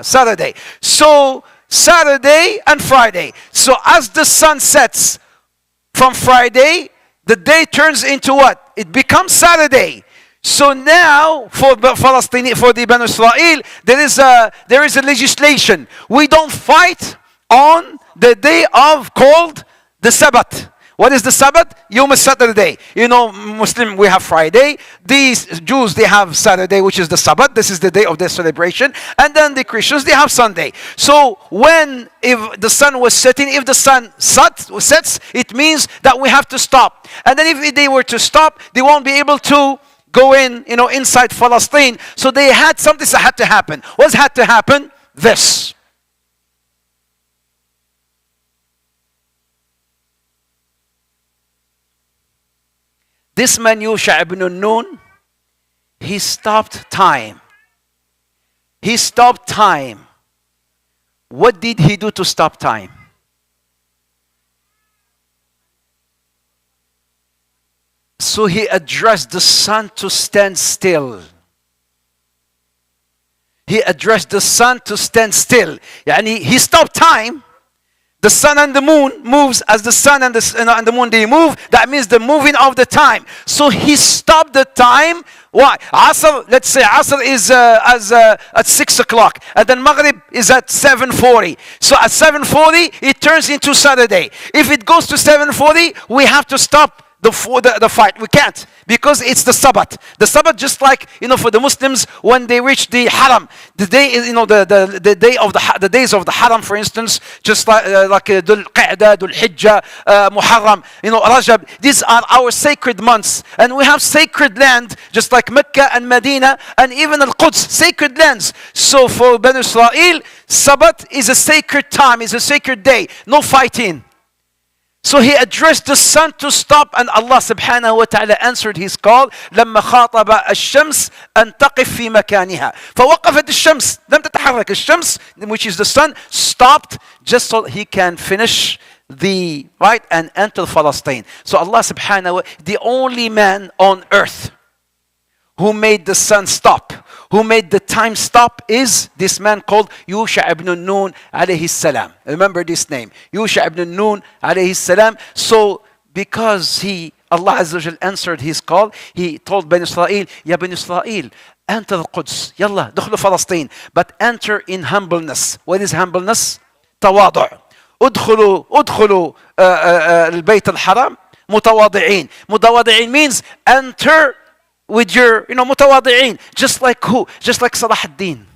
Speaker 1: Saturday. So Saturday and Friday. So as the sun sets from Friday, the day turns into what? It becomes Saturday. So now, for Palestine, for the Banu Israel, there is a legislation. We don't fight on the day of called the Sabbath. What is the Sabbath? Yom Saturday. You know, Muslim, we have Friday. These Jews, they have Saturday, which is the Sabbath. This is the day of their celebration. And then the Christians, they have Sunday. So if the sun was setting, if the sun sets, it means that we have to stop. And then if they were to stop, they won't be able to go inside Palestine. So they had something that had to happen. What had to happen? This. This man, Yusha ibn Nun, he stopped time. He stopped time. What did he do to stop time? So he addressed the sun to stand still. He addressed the sun to stand still. Yani he stopped time. The sun and the moon moves as the sun and the moon, they move. That means the moving of the time. So he stopped the time. Why? Asr, let's say Asr is at 6 o'clock. And then Maghrib is at 7:40. So at 7:40, it turns into Saturday. If it goes to 7:40, we have to stop the fight. We can't, because it's the Sabbath. The Sabbath, just like for the Muslims, when they reach the Haram, the day is the day of the days of the Haram, for instance, just like Dhul Qa'dah, Dhul Hijjah, Muharram, Rajab. These are our sacred months, and we have sacred land, just like Mecca and Medina, and even Al-Quds, sacred lands. So for Banu Israel, Sabbath is a sacred time, is a sacred day, no fighting. So he addressed the sun to stop, and Allah subhanahu wa ta'ala answered his call. لما خاطب الشمس أن تقف في مكانها. فوقفت الشمس. لم تتحرك الشمس, which is the sun, stopped just so he can finish the right and enter Palestine. So Allah subhanahu wa ta'ala, the only man on earth who made the sun stop, who made the time stop, is this man called Yusha ibn Nun alayhi salam. Remember this name, Yusha ibn Nun alayhi salam. So because Allah Azza wa Jal answered his call, he told Bani Israel, Ya Bani Israel, enter al-Quds, yalla, دخلوا Palestine, but enter in humbleness. What is humbleness? تواضع. ادخلوا البيت الحرام متواضعين. متواضعين means enter with your, متواضعين. Just like who? Just like Salah ad-Din.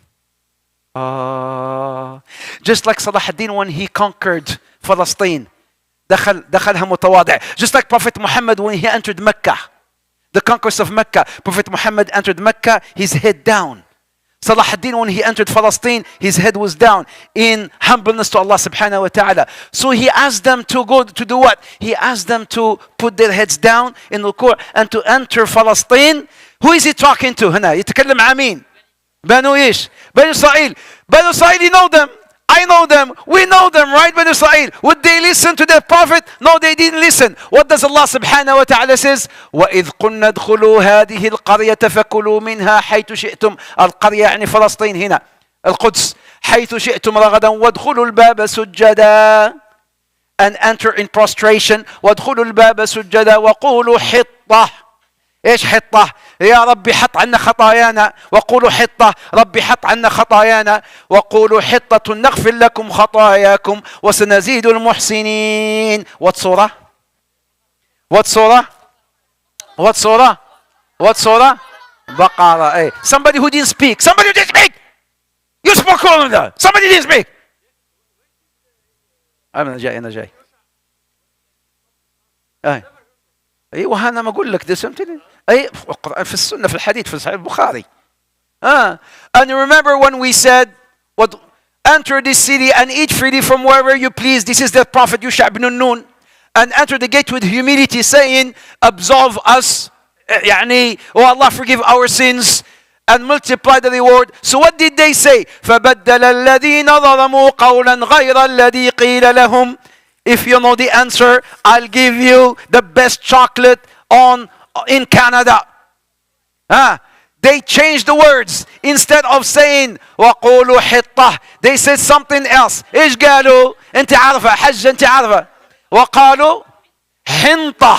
Speaker 1: Just like Salah ad-Din when he conquered Palestine. دخلها متواضع. Just like Prophet Muhammad when he entered Mecca. The conquest of Mecca. Prophet Muhammad entered Mecca, his head down. Salah ad-Din when he entered Palestine, his head was down in humbleness to Allah subhanahu wa ta'ala. So he asked them to go to do what? He asked them to put their heads down in ruku' and to enter Palestine. Who is he talking to هنا? يتكلم عن مين؟ بنو إيش؟ بنو إسرائيل. بنو إسرائيل, you know them. I know them. We know them, right? Bani Israel. Would they listen to their prophet? No, they didn't listen. What does Allah subhanahu wa ta'ala says? وَإِذْ قُلْنَا ادْخُلُوا هَذِهِ الْقَرْيَةَ فَكُلُوا مِنْهَا حَيْثُ شِئْتُمْ. القرية يعني فلسطين هنا. القدس. حيث شئتم رغدا وادخلوا الباب سجدا. And enter in prostration. وادخلوا الباب سجدا وقولوا حطة. ايش حطة؟ يا ربي حط عنا خطايانا. وقولوا حطة ربي حط عنا خطايانا. وقولوا حطة نغفر لكم خطاياكم وسنزيد المحسنين. What surah? What surah? What surah? What surah? بقرة. Hey. Somebody who didn't speak. Somebody who didn't speak. You spoke all of that. Somebody didn't speak. أنا جاي. ايوه انا ما اقول لك ده سمتني. اي القران في السنه في الحديث في صحيح البخاري. And you remember when we said, what, enter this city and eat freely from wherever you please. This is the prophet Yusha ibn Nun. And enter the gate with humility, saying, absolve us, يعني, oh Allah, forgive our sins and multiply the reward. So what did they say? فَبَدَّلَ الَّذِينَ ظَلَمُوا قَوْلًا غَيْرَ الَّذِي قِيلَ لَهُمْ. If you know the answer, I'll give you the best chocolate in Canada. They changed the words. Instead of saying وَقُولُوا حِطَّةً, they said something else. إيش قالوا؟ أنت عارفة حج أنت عارفة. وقالوا حنطة.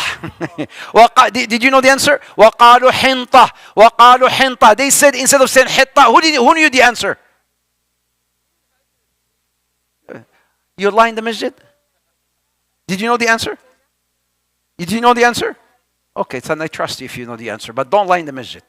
Speaker 1: Did you know the answer? وقالوا حنطة. وقالوا حنطة. They said, instead of saying حطة, who knew the answer? You lie in the masjid? Did you know the answer? Did you know the answer? Okay, then I trust you if you know the answer, but don't lie in the masjid.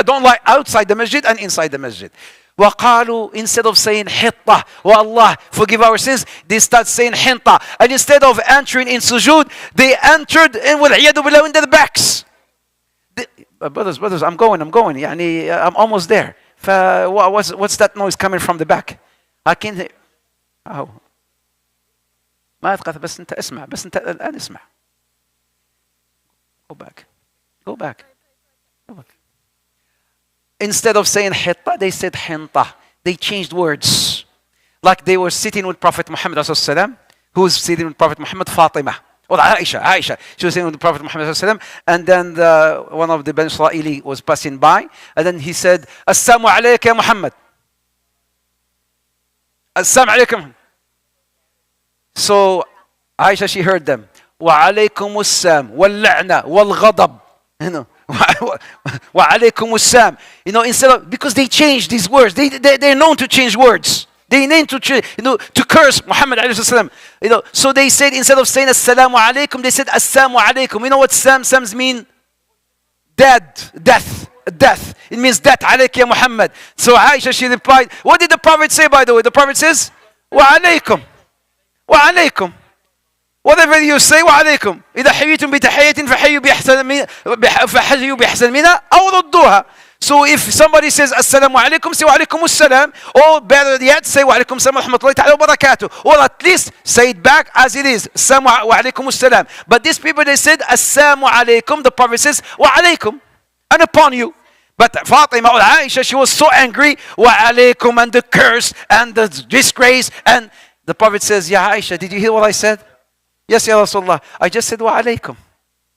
Speaker 1: Don't lie outside the masjid and inside the masjid. وقالوا, instead of saying حطة, oh Allah, forgive our sins, they start saying حنطة. And instead of entering in sujood, they entered in والعياذ بالله into the backs. Brothers, I'm going. يعني, I'm almost there. What's that noise coming from the back? I can't hear. أهو. ما أتقطع بس أنت اسمع. بس أنت الآن اسمع. Go back. Instead of saying حطة, they said حنطة. They changed words. Like they were sitting with Prophet Muhammad ﷺ. Who was sitting with Prophet Muhammad? Fatima. Or Aisha. She was sitting with the Prophet Muhammad ﷺ. And then one of the Ben Israeli was passing by. And then he said, Assalamu alayka ya Muhammad. Assalamu alaykum. So Aisha, she heard them. وعليكم السلام واللعنة والغضب. You know. وعليكم السلام. You know, instead of, because they changed these words. They're known to change words. They need to, to curse Muhammad alayhi salam. You know, so they said, instead of saying assalamu alaikum, they said assalamu alaikum. You know what Sams mean? Death. It means death. Alayk ya Muhammad. So Aisha, she replied, what did the Prophet say, by the way? The Prophet says, wa alaykum. Whatever you say, وعليكم. إذا حييتم بتحية فحيوا بأحسن منها أو ردوها. So if somebody says السلام عليكم, say وعليكم السلام. Or better yet, say وعليكم السلام ورحمة الله تعالى وبركاته. Or at least say it back as it is. السلام وعليكم السلام. But these people, they said السلام عليكم. The Prophet says وعليكم, and upon you. But Fatima or Aisha, she was so angry. وعليكم, and the curse and the disgrace. And the Prophet says, Ya Aisha, did you hear what I said? Yes, Ya Rasulullah. I just said wa alaykum.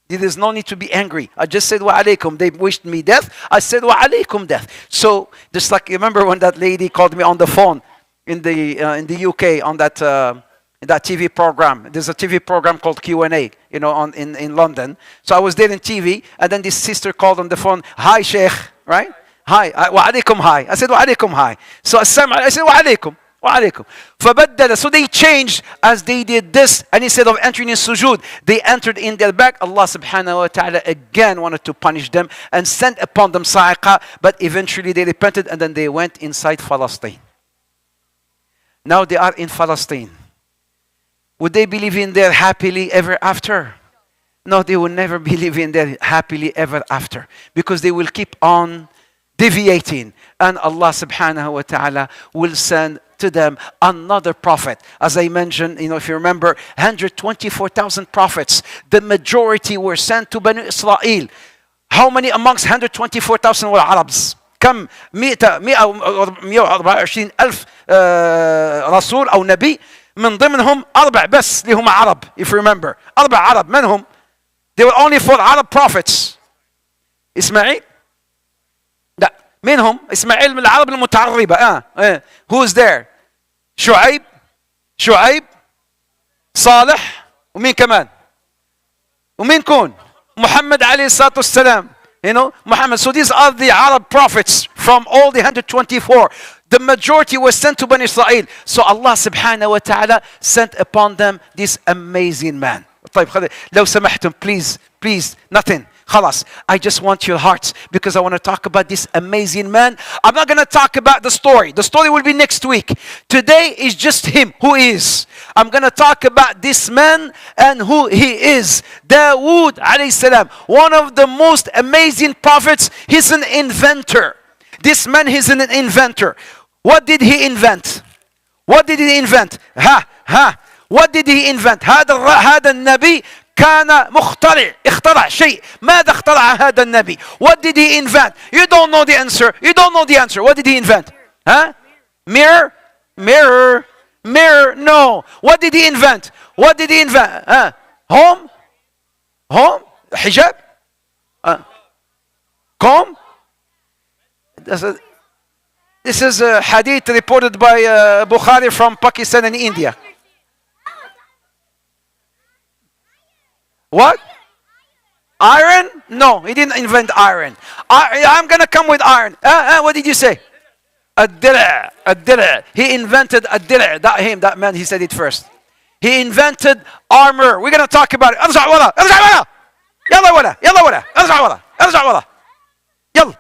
Speaker 1: There is no need to be angry. I just said wa alaykum. They wished me death. I said wa alaykum death. So just like, you remember when that lady called me on the phone in the UK on that TV program. There's a TV program called Q&A, you know, in London. So I was there in TV, and then this sister called on the phone. Hi, Sheikh, right? Hi, wa alaykum hi. I said wa alaykum hi. So I said wa alaykum. فبدل. So they changed as they did this, and instead of entering in sujood, they entered in their back. Allah subhanahu wa ta'ala again wanted to punish them and sent upon them sa'iqah, but eventually they repented and then they went inside Palestine. Now they are in Palestine. Would they be living there happily ever after? No, they will never be living there happily ever after, because they will keep on deviating, and Allah subhanahu wa ta'ala will send to them another prophet. As I mentioned, you know, if you remember, 124,000 prophets. The majority were sent to Banu Israel. How many amongst 124,000 were Arabs? كم 124 ألف رسول أو نبي، من ضمنهم 4 بس اللي هم عرب. If you remember, 4 عرب. من هم? There were only 4 Arab prophets. إسماعيل. منهم إسماعيل من العرب المتعربة. Who is there? شعيب صالح ومين كمان؟ ومين كون؟ محمد عليه الصلاة والسلام. You know, Muhammad. So these are the Arab prophets from all the 124. The majority was sent to Bani Israel. So Allah subhanahu wa ta'ala sent upon them this amazing man. طيب لو سمحتم, please, nothing. خلاص, I just want your hearts, because I want to talk about this amazing man. I'm not going to talk about the story. The story will be next week. Today is just him, who is. I'm going to talk about this man and who he is. Dawood alayhi salam, one of the most amazing prophets. He's an inventor. This man, he's an inventor. What did he invent? What did he invent? What did he invent? هذا النبي كان مخترع. اخترع شيء. ماذا اخترع هذا النبي? What did he invent? You don't know the answer. What did he invent? Mirror. No. What did he invent? Home. Hijab. Comb. This is a hadith reported by Bukhari from Pakistan and India. What? Iron? No, he didn't invent iron. I'm going to come with iron. What did you say? الدرع. He invented الدرع. That man, he said it first. He invented armor. We're going to talk about it. ارجع ورا يلا ورا ارجع ورا يلا.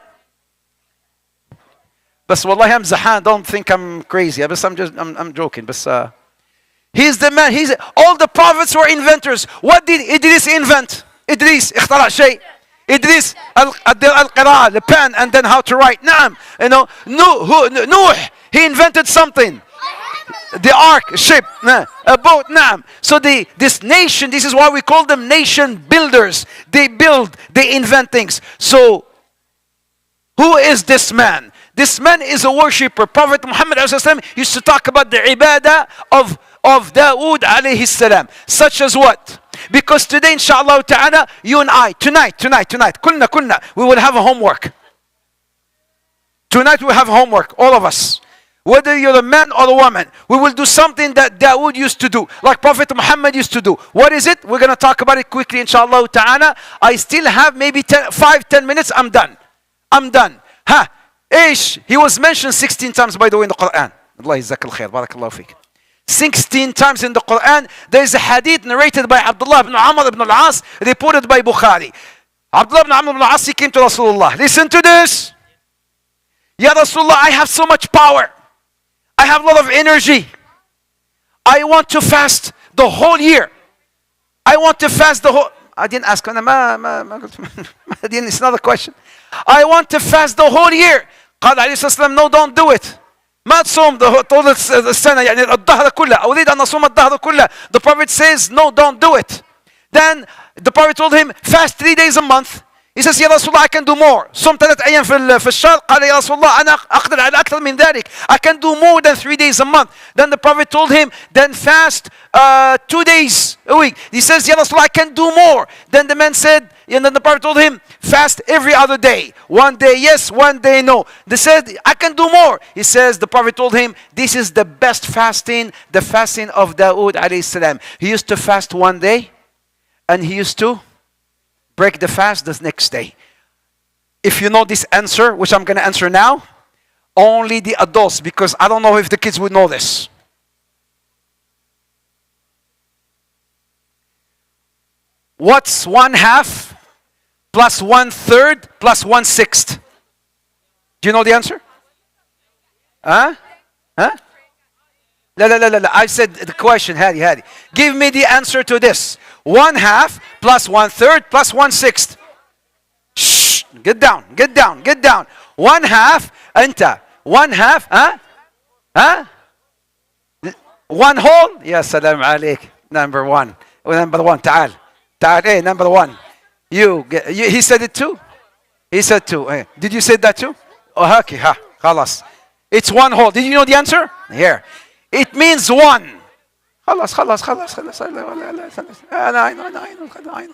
Speaker 1: بس والله I'm زحان. Don't think I'm crazy. بس I'm joking. بس he's the man. All the prophets were inventors. What did Idris invent? Idris اخترع شيء. Idris القراءة, the pen, and then how to write. نعم. You know, Nuh, he invented something. The ark, ship, a boat. نعم. So this nation, this is why we call them nation builders. They build, they invent things. So who is this man? This man is a worshipper. Prophet Muhammad used to talk about the ibadah of Dawood alayhi salam. Such as what? Because today, inshallah ta'ala, you and I, tonight, كلنا, we will have a homework. Tonight we have homework, all of us. Whether you're a man or a woman, we will do something that Dawood used to do, like Prophet Muhammad used to do. What is it? We're going to talk about it quickly, inshallah ta'ala. I still have maybe 5-10 minutes. I'm done. He was mentioned 16 times, by the way, in the Quran. Allah yajzak al-khair. Barakallahu feek. 16 times in the Quran. There is a hadith narrated by Abdullah ibn Amr ibn al-As, reported by Bukhari. Abdullah ibn Amr ibn al-As, he came to Rasulullah. Listen to this. Ya Rasulullah, I have so much power. I have a lot of energy. I want to fast the whole year. I didn't ask him. It's not a question. I want to fast the whole year. قال عليه الصلاة والسلام, no, don't do it. ما تصوم طول السنة, يعني الظهر كله. أريد أن أصوم الظهر كله. The Prophet says, no, don't do it. Then the Prophet told him, fast 3 days a month. He says, يا رسول الله, I can do more. صوم 3 أيام في الشهر. قال يا رسول الله, أنا أقدر على أكثر من ذلك. I can do more than 3 days a month. Then the Prophet told him, then fast 2 days a week. He says, يا رسول الله, I can do more. Then the man said, and then the Prophet told him, fast every other day. 1 day yes, 1 day no. They said, I can do more. He says, the Prophet told him, this is the best fasting, the fasting of Dawood alayhi salam. He used to fast 1 day, and he used to break the fast the next day. If you know this answer, which I'm going to answer now, only the adults, because I don't know if the kids would know this. What's 1/2 plus 1/3 plus 1/6? Do you know the answer? Huh? لا. I said the question, Hadi. Give me the answer to this. 1/2 plus 1/3 plus 1/6. Shh. Get down. 1/2. أنت. 1/2. Huh? 1 whole. يا سلام عليك. Number 1. تعال. Hey, number 1. He said it too. He said 2. Did you say that too? Oh, okay. خلاص. It's 1 whole. Did you know the answer? Here. It means 1. خلاص. I know.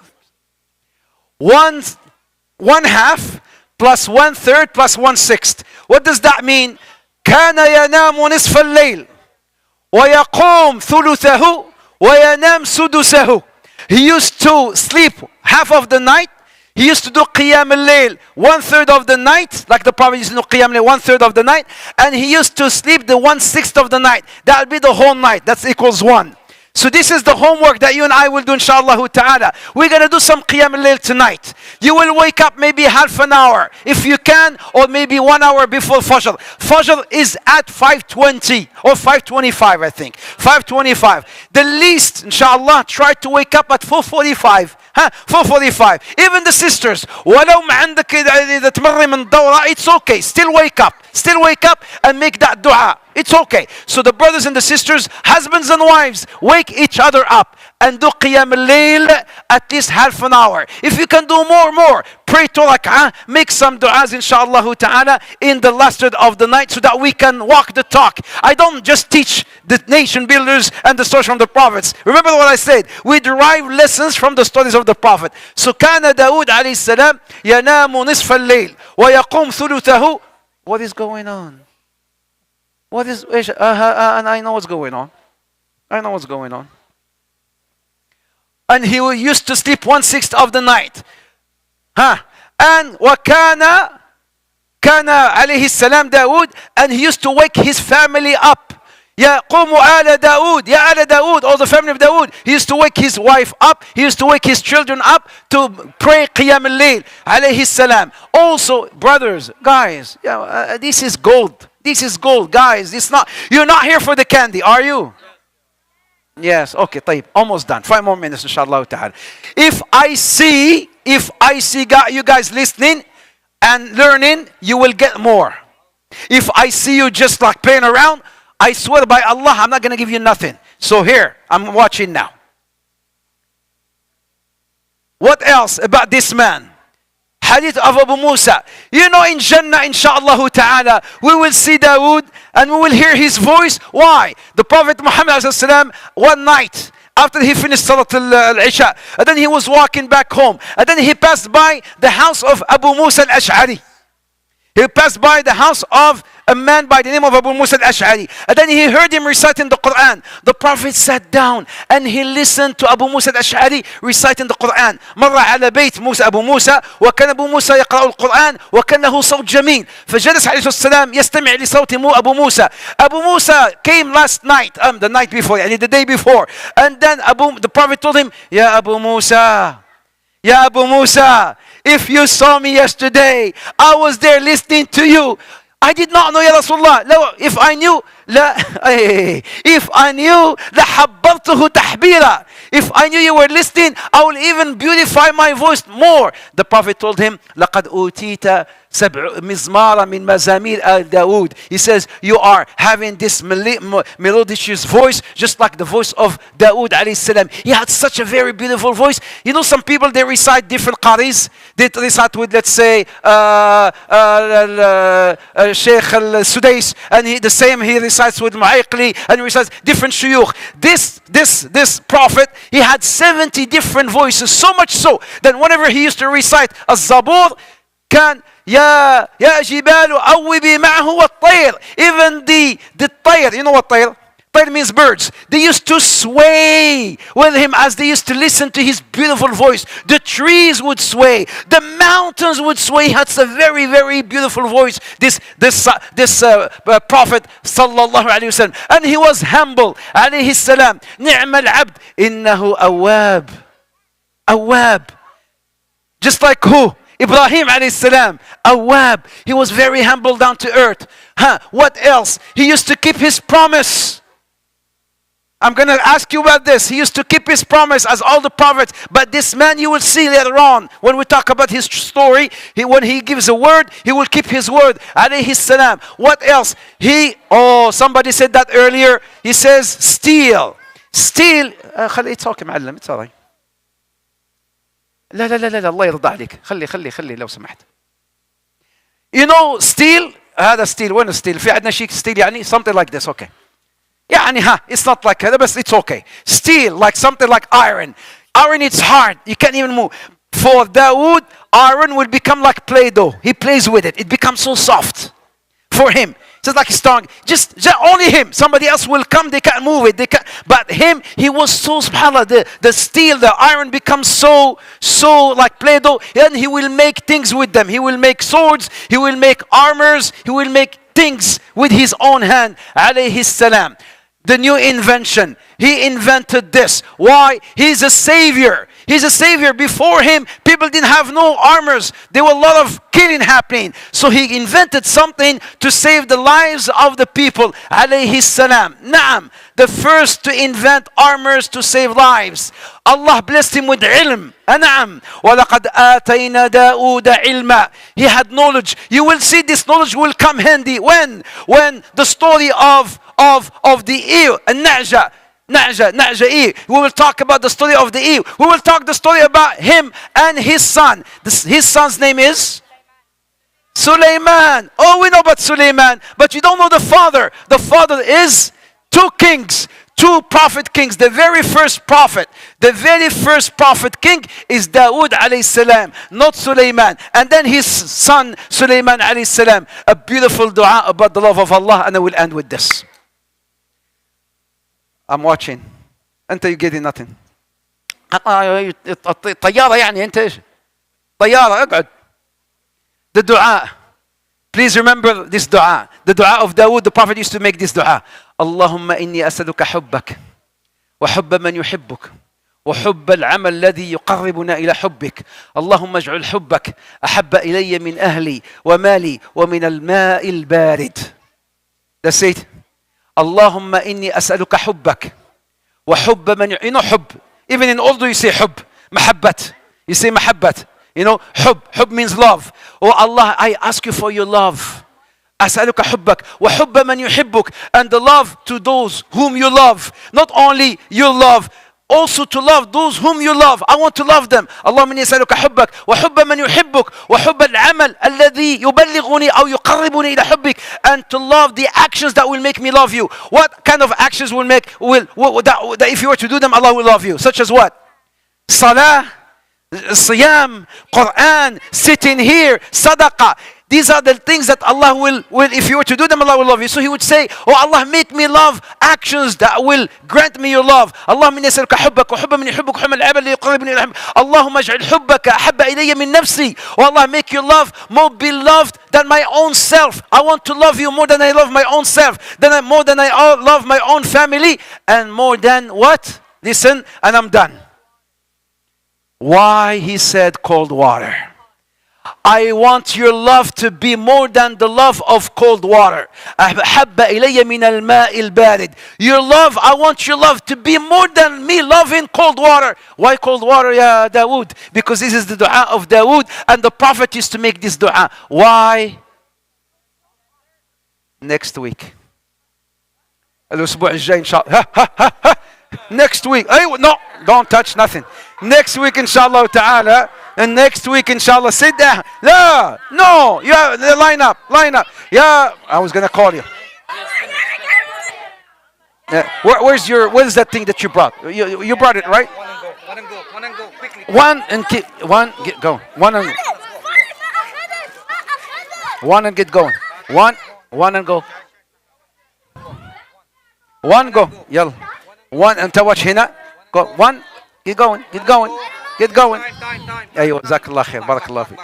Speaker 1: 1/2 plus 1/3 plus 1/6. What does that mean? كان ينام نصف الليل ويقوم ثلثه وينام سدسه. He used to sleep half of the night. He used to do qiyam al-layl 1/3 of the night, like the Prophet used to do qiyam al-layl 1/3 of the night, and he used to sleep the 1/6 of the night. That would be the whole night. That equals 1. So this is the homework that you and I will do, inshallah ta'ala. We're going to do some qiyam al-layl tonight. You will wake up maybe half an hour, if you can, or maybe 1 hour before Fajr. Fajr is at 5:20 or 5:25, I think. 5:25. The least, inshallah, try to wake up at 4:45. 4:45. Even the sisters, ولو ما عندك إذا تمري من دورة, it's okay. Still wake up and make that dua. It's okay. So the brothers and the sisters, husbands and wives, wake each other up and do qiyam al-layl at least half an hour. If you can do more, pray 2 rak'ah, make some du'as inshallah ta'ala in the last third of the night so that we can walk the talk. I don't just teach the nation builders and the stories from the prophets. Remember what I said, we derive lessons from the stories of the prophet. So كان داود عليه السلام ينام نصف الليل ويقوم ثلثه. What is going on? What is, and I know what's going on. And he used to sleep 1/6 of the night. And وَكَانَ كان عليه السلام داود, and he used to wake his family up. يا قوموا آل داود, يا آل داود, all the family of Dawood. He used to wake his wife up, he used to wake his children up to pray قيام الليل عليه السلام. Also, brothers, guys, this is gold. This is gold, guys. It's not, you're not here for the candy, are you? Yes, okay, طيب, almost done. 5 more minutes, inshallah ta'ala. If I see you guys listening and learning, you will get more. If I see you just like playing around, I swear by Allah, I'm not going to give you nothing. So here, I'm watching now. What else about this man? Hadith of Abu Musa. You know, in Jannah, inshallah ta'ala, we will see Dawood and we will hear his voice. Why? The Prophet Muhammad one night, after he finished Salat al-Isha, and then he was walking back home, and then he passed by the house of Abu Musa al-Ash'ari. He passed by the house of a man by the name of Abu Musa al-Ash'ari. And then he heard him reciting the Quran. The Prophet sat down and he listened to Abu Musa al-Ash'ari reciting the Quran. مر على بيت موسى أبو موسى وكان أبو موسى يقرأ القرآن وكان له صوت جميل. فجلس عليه السلام يستمع لصوت أبو موسى. Abu Musa came last night, the night before, the day before. And then the Prophet told him, Ya Abu Musa, Ya Abu Musa, if you saw me yesterday, I was there listening to you. I did not know, Ya Rasulullah. If I knew, لحبرته تحبيرا. If I knew you were listening, I will even beautify my voice more. The Prophet told him, لقد أوتيت سبع مزمارا من مزامير آل داود. He says, you are having this melodious voice, just like the voice of Dawood alayhi salam. He had such a very beautiful voice. You know, some people, they recite different qaris. They recite with, let's say, Sheikh al-Sudais, and he recites with Mu'ayqli, and he recites different shuyukh. This prophet, he had 70 different voices, so much so that whenever he used to recite az-Zabur, كان يا جبال أوبي معه والطير. Even the طير, you know what طير? طير means birds. They used to sway with him as they used to listen to his beautiful voice. The trees would sway. The mountains would sway. He had a very, very beautiful voice. This prophet sallallahu alayhi wasallam. And he was humble. Alayhi salam. نعم العبد إنه أواب. أواب. Just like who? Ibrahim alayhi salam, Awwab. He was very humble, down to earth. What else? He used to keep his promise. I'm going to ask you about this. He used to keep his promise as all the prophets. But this man, you will see later on, when we talk about his story, when he gives a word, he will keep his word. Alayhi salam. What else? Somebody said that earlier. He says, steal. Steal. It's okay, معلم. It's all right. لا لا لا لا الله يرضى عليك. خلي لو سمحت. You know, steal. هذا steal. وين steal? في عندنا شيء steal يعني something like this. Okay. يعني it's not like هذا بس it's okay. Steal like something like iron. Iron, it's hard. You can't even move. For Dawood, iron will become like Play-Doh. He plays with it. It becomes so soft for him. Just like strong. Just only him. Somebody else will come, they can't move it. But him, he was so, subhanAllah, the steel, the iron becomes so like Play-Doh. And he will make things with them. He will make swords. He will make armors. He will make things with his own hand. Alayhi salam. The new invention. He invented this. Why? He's a savior. He's a savior. Before him, people didn't have no armors. There were a lot of killing happening. So he invented something to save the lives of the people. Alayhi salam. Naam. The first to invent armors to save lives. Allah blessed him with ilm. Naam. وَلَقَدْ آتَيْنَا دَاوُودَ عِلْمًا. He had knowledge. You will see this knowledge will come handy. When the story of the ewe, Na'ja ewe. We will talk about the story of the ewe. We will talk the story about him and his son. His son's name is Sulaiman. Oh, we know about Sulaiman, but you don't know the father. The father is two kings, two prophet kings. The very first prophet king is Dawood alayhi salam, not Sulaiman. And then his son Sulaiman alayhi salam. A beautiful dua about the love of Allah, and I will end with this. I'm watching. أنت you getting nothing. طيارة يعني أنت إيش؟ طيارة اقعد. The dua. Please remember this dua. The dua of Dawood, the Prophet used to make this dua. Allahumma inni as'aluka hubbak wa hubba man yuhibbuk وحب العمل الذي يقربنا إلى حبك اللهم اجعل حبك أحب إلي من أهلي ومالي ومن الماء البارد. That's it. اللهم إني أسألك حبك وحب من you know حب. Even in Urdu you say حب. محبت. You say محبت. You know حب. حب means love. Oh Allah, I ask you for your love. أسألك حبك وحب من يحبك, and the love to those whom you love. Not only your love, also to love those whom you love. I want to love them. اللهم إني أسألك حبك وحب من يحبك وحب العمل الذي يبلغني أو يقربني إلى حبك, and to love the actions that will make me love you. What kind of actions will make that if you were to do them, Allah will love you? Such as what? Salah, Siyam, Quran, sitting here, Sadaqah. These are the things that Allah will, if you were to do them, Allah will love you. So he would say, oh Allah, make me love actions that will grant me your love. اللهم إني أسألك حبك وحب من يحبك وحب العمل اللي يقربني إلى حبك. اللهم اجعل حبك أحب إلي من نفسي. Oh Allah, make your love more beloved than my own self. I want to love you more than I love my own self, more than I love my own family, and more than what? Listen, and I'm done. Why he said cold water? I want your love to be more than the love of cold water. أحب إلي من الماء البارد. Your love, I want your love to be more than me loving cold water. Why cold water, ya Dawood? Because this is the dua of Dawood, and the Prophet used to make this dua. Why? Next week. الأسبوع الجاي إن شاء الله. Next week. No, don't touch nothing. Next week inshallah ta'ala. And next week inshallah, sit down. No, yeah, line up. Yeah, I was gonna call you. Where's that thing that you brought? You brought it, right?
Speaker 2: One and go, quickly.
Speaker 1: One and get going. One and get going. One and go. One go. Yalla. One and watch هنا. Go. One. Get going.
Speaker 2: Time.
Speaker 1: ايوه جزاك الله خير بارك الله فيك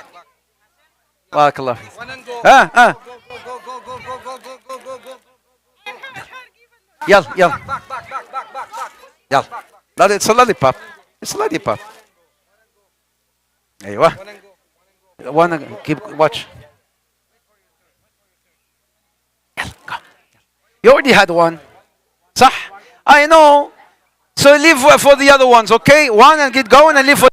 Speaker 1: بارك الله فيك
Speaker 2: One and go.
Speaker 1: ها
Speaker 2: Go.
Speaker 1: يلا
Speaker 2: Back.
Speaker 1: يلا لا it's a lollipop. ايوه
Speaker 2: One and go.
Speaker 1: one keep watch. يلا go. You already had one صح I know, so leave for the other ones, okay? One and get going and leave for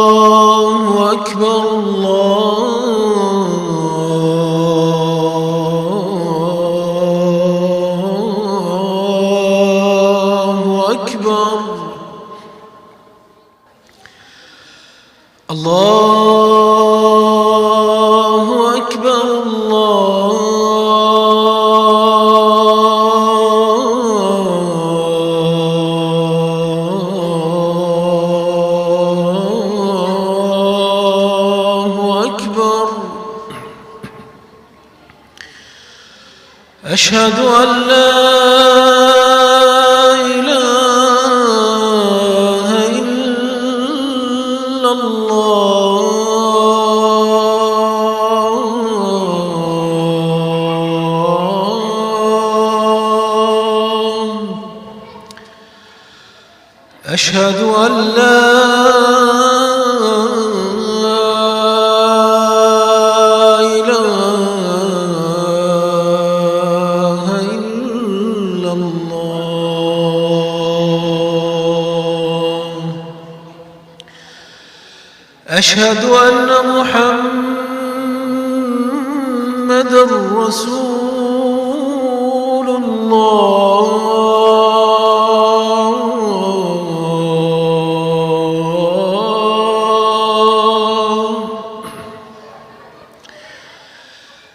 Speaker 3: الله أكبر الله أكبر الله أكبر الله أكبر أشهد أن لا إله إلا الله أشهد أن لا إله إلا الله أشهد أن محمدًا رسول الله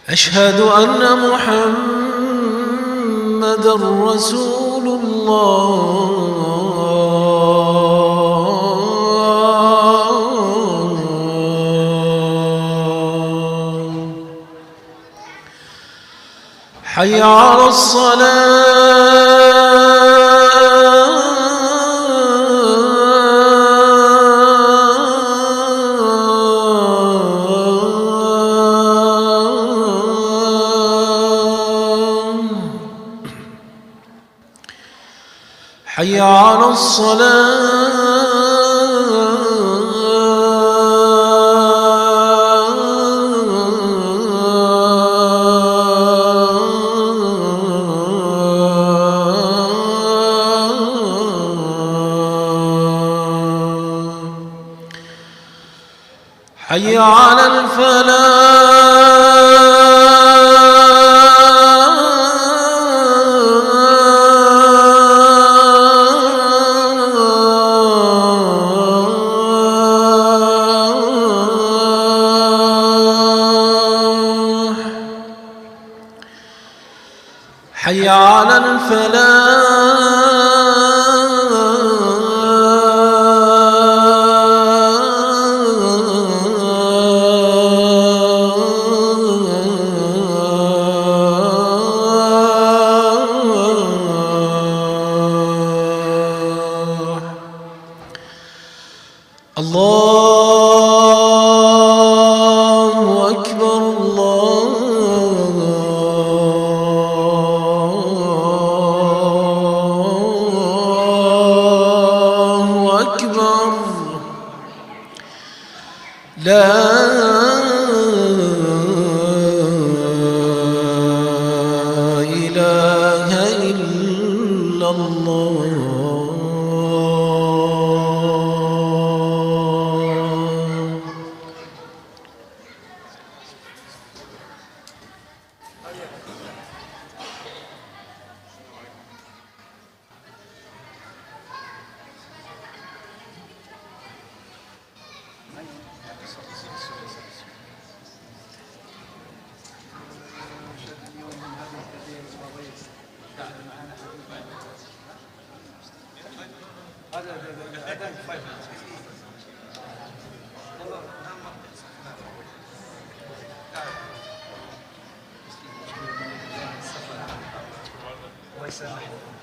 Speaker 3: أشهد أن محمدًا رسول الله حي على الصلاة حي على الصلاة حي على الفلاح حي على الفلاح الله أكبر الله أكبر لا إله إلا الله
Speaker 2: الله يسامحك.